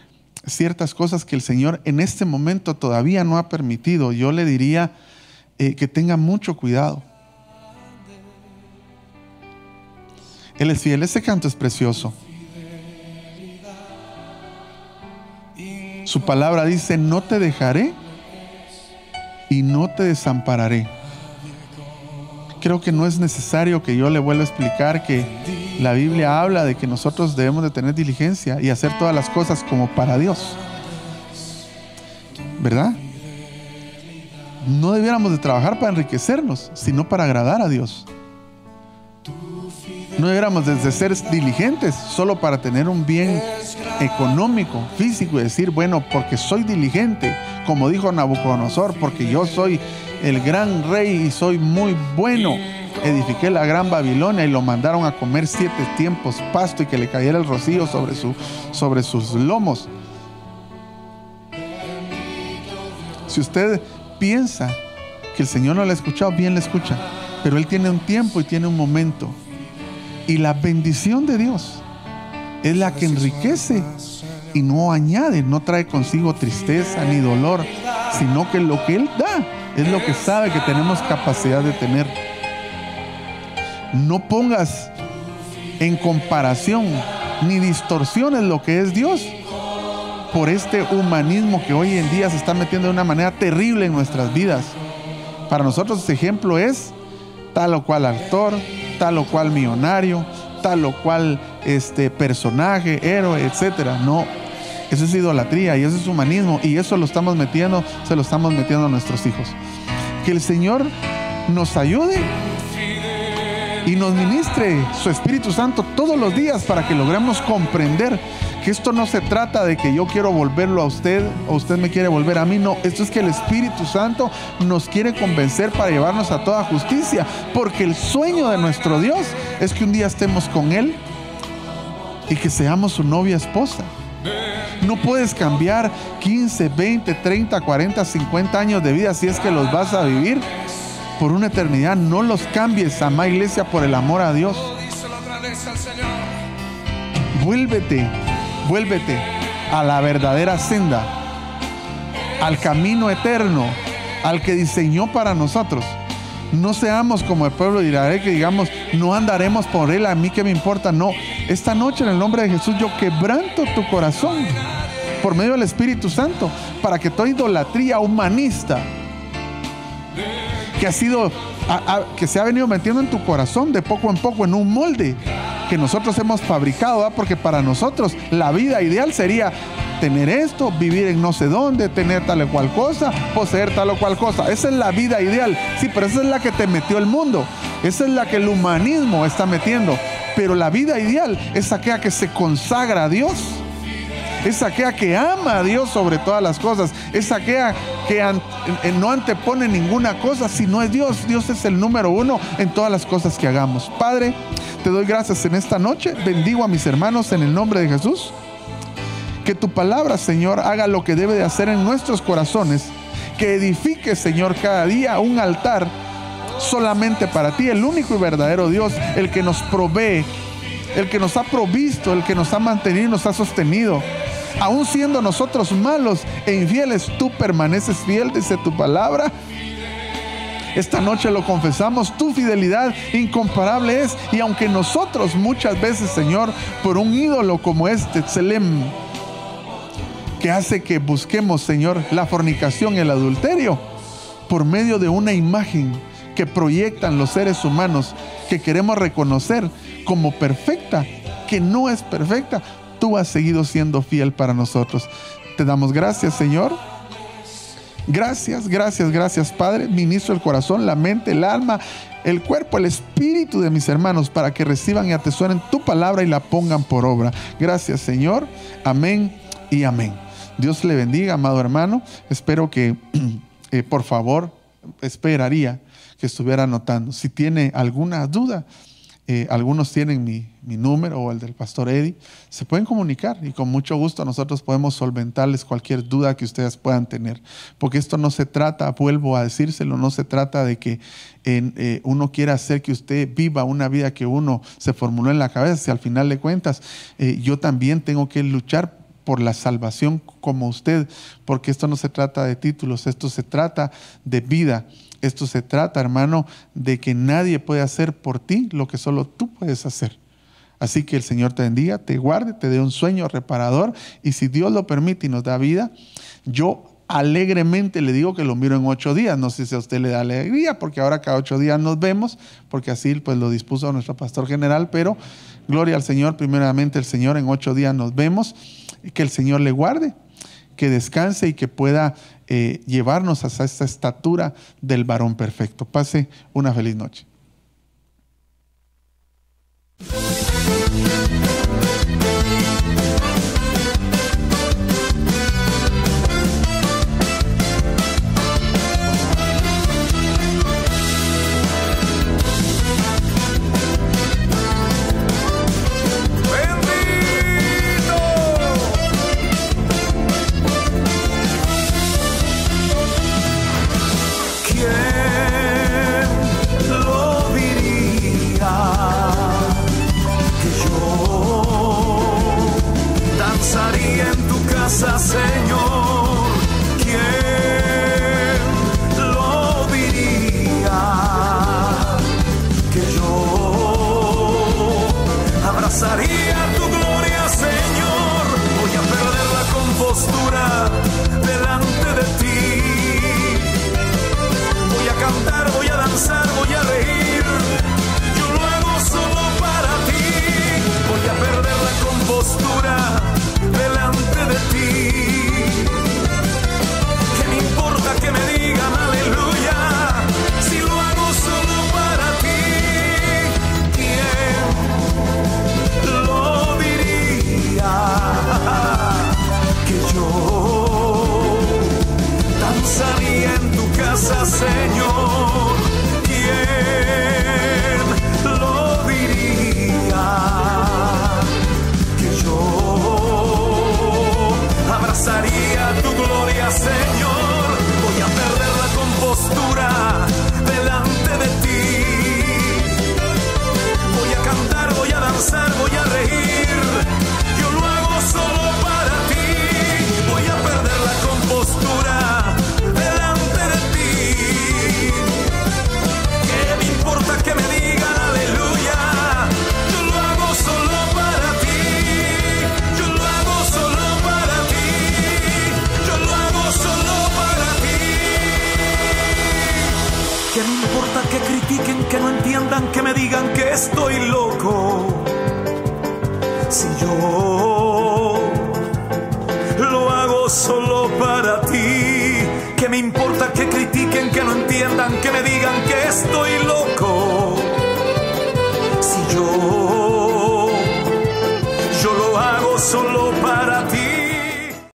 ciertas cosas que el Señor en este momento todavía no ha permitido, yo le diría que tenga mucho cuidado. Él es fiel. Ese canto es precioso. Su palabra dice: no te dejaré y no te desampararé. Creo que no es necesario que yo le vuelva a explicar que la Biblia habla de que nosotros debemos de tener diligencia y hacer todas las cosas como para Dios, ¿verdad? No debiéramos de trabajar para enriquecernos, sino para agradar a Dios. No debiéramos de ser diligentes solo para tener un bien económico, físico, y decir: bueno, porque soy diligente, como dijo Nabucodonosor, porque yo soy el gran rey y soy muy bueno, edifiqué la gran Babilonia y lo mandaron a comer 7 tiempos pasto y que le cayera el rocío sobre sus lomos. Si usted piensa que el Señor no le ha escuchado, bien le escucha, pero Él tiene un tiempo y tiene un momento. Y la bendición de Dios es la que enriquece y no añade, no trae consigo tristeza ni dolor, sino que lo que Él da es lo que sabe que tenemos capacidad de tener. No pongas en comparación ni distorsiones lo que es Dios por este humanismo que hoy en día se está metiendo de una manera terrible en nuestras vidas. Para nosotros ese ejemplo es tal o cual actor, tal o cual millonario, tal o cual personaje, héroe, etcétera. No, Eso es idolatría y eso es humanismo, y eso se lo estamos metiendo a nuestros hijos. Que el Señor nos ayude y nos ministre su Espíritu Santo todos los días para que logremos comprender que esto no se trata de que yo quiero volverlo a usted o usted me quiere volver a mí. No, esto es que el Espíritu Santo nos quiere convencer para llevarnos a toda justicia, porque el sueño de nuestro Dios es que un día estemos con Él y que seamos su novia esposa. No puedes cambiar 15, 20, 30, 40, 50 años de vida si es que los vas a vivir por una eternidad. No los cambies, amada iglesia, por el amor a Dios. Vuélvete a la verdadera senda, al camino eterno, al que diseñó para nosotros. No seamos como el pueblo de Israel, que digamos, no andaremos por él, a mí qué me importa. No, esta noche en el nombre de Jesús yo quebranto tu corazón por medio del Espíritu Santo, para que toda idolatría humanista que se ha venido metiendo en tu corazón de poco en poco en un molde que nosotros hemos fabricado, ¿verdad? Porque para nosotros la vida ideal sería tener esto, vivir en no sé dónde, tener tal o cual cosa, poseer tal o cual cosa. Esa es la vida ideal. Sí, pero esa es la que te metió el mundo. Esa es la que el humanismo está metiendo. Pero la vida ideal es aquella que se consagra a Dios. Es aquella que ama a Dios sobre todas las cosas. Es aquella que no antepone ninguna cosa, sino es Dios. Dios es el número uno en todas las cosas que hagamos. Padre, te doy gracias en esta noche. Bendigo a mis hermanos en el nombre de Jesús. Que tu palabra, Señor, haga lo que debe de hacer en nuestros corazones. Que edifique, Señor, cada día un altar solamente para ti, el único y verdadero Dios, el que nos provee, el que nos ha provisto, el que nos ha mantenido y nos ha sostenido. Aún siendo nosotros malos e infieles, tú permaneces fiel, dice tu palabra. Esta noche lo confesamos, tu fidelidad incomparable es. Y aunque nosotros muchas veces, Señor, por un ídolo como este, Tselem, que hace que busquemos, Señor, la fornicación y el adulterio, por medio de una imagen que proyectan los seres humanos, que queremos reconocer como perfecta, que no es perfecta, tú has seguido siendo fiel para nosotros. Te damos gracias, Señor. Gracias, gracias, gracias, Padre. Ministro el corazón, la mente, el alma, el cuerpo, el espíritu de mis hermanos, para que reciban y atesoren tu palabra y la pongan por obra. Gracias, Señor. Amén y amén. Dios le bendiga, amado hermano. Espero que, por favor, esperaría que estuviera anotando. Si tiene alguna duda, algunos tienen mi número o el del pastor Eddie, se pueden comunicar y con mucho gusto nosotros podemos solventarles cualquier duda que ustedes puedan tener, porque esto no se trata, vuelvo a decírselo, no se trata de que uno quiera hacer que usted viva una vida que uno se formuló en la cabeza. Si al final de cuentas yo también tengo que luchar por la salvación como usted, porque esto no se trata de títulos, esto se trata de vida. Esto se trata, hermano, de que nadie puede hacer por ti lo que solo tú puedes hacer. Así que el Señor te bendiga, te guarde, te dé un sueño reparador, y si Dios lo permite y nos da vida, yo alegremente le digo que lo miro en 8 días. No sé si a usted le da alegría, porque ahora cada 8 días nos vemos, porque así pues lo dispuso nuestro pastor general, pero gloria al Señor, primeramente el Señor, en 8 días nos vemos, y que el Señor le guarde, que descanse y que pueda llevarnos hasta esta estatura del varón perfecto. Pase una feliz noche. Señor, ¿quién lo diría? Que yo abrazaría tu gloria, Señor. Voy a perder la compostura delante de ti. Voy a cantar, voy a danzar, voy a reír. Yo lo hago solo para ti. Voy a perder la compostura delante de ti. que no entiendan, que me digan que estoy loco. Si yo lo hago solo para ti, ¿qué me importa que critiquen, que no entiendan, que me digan que estoy loco?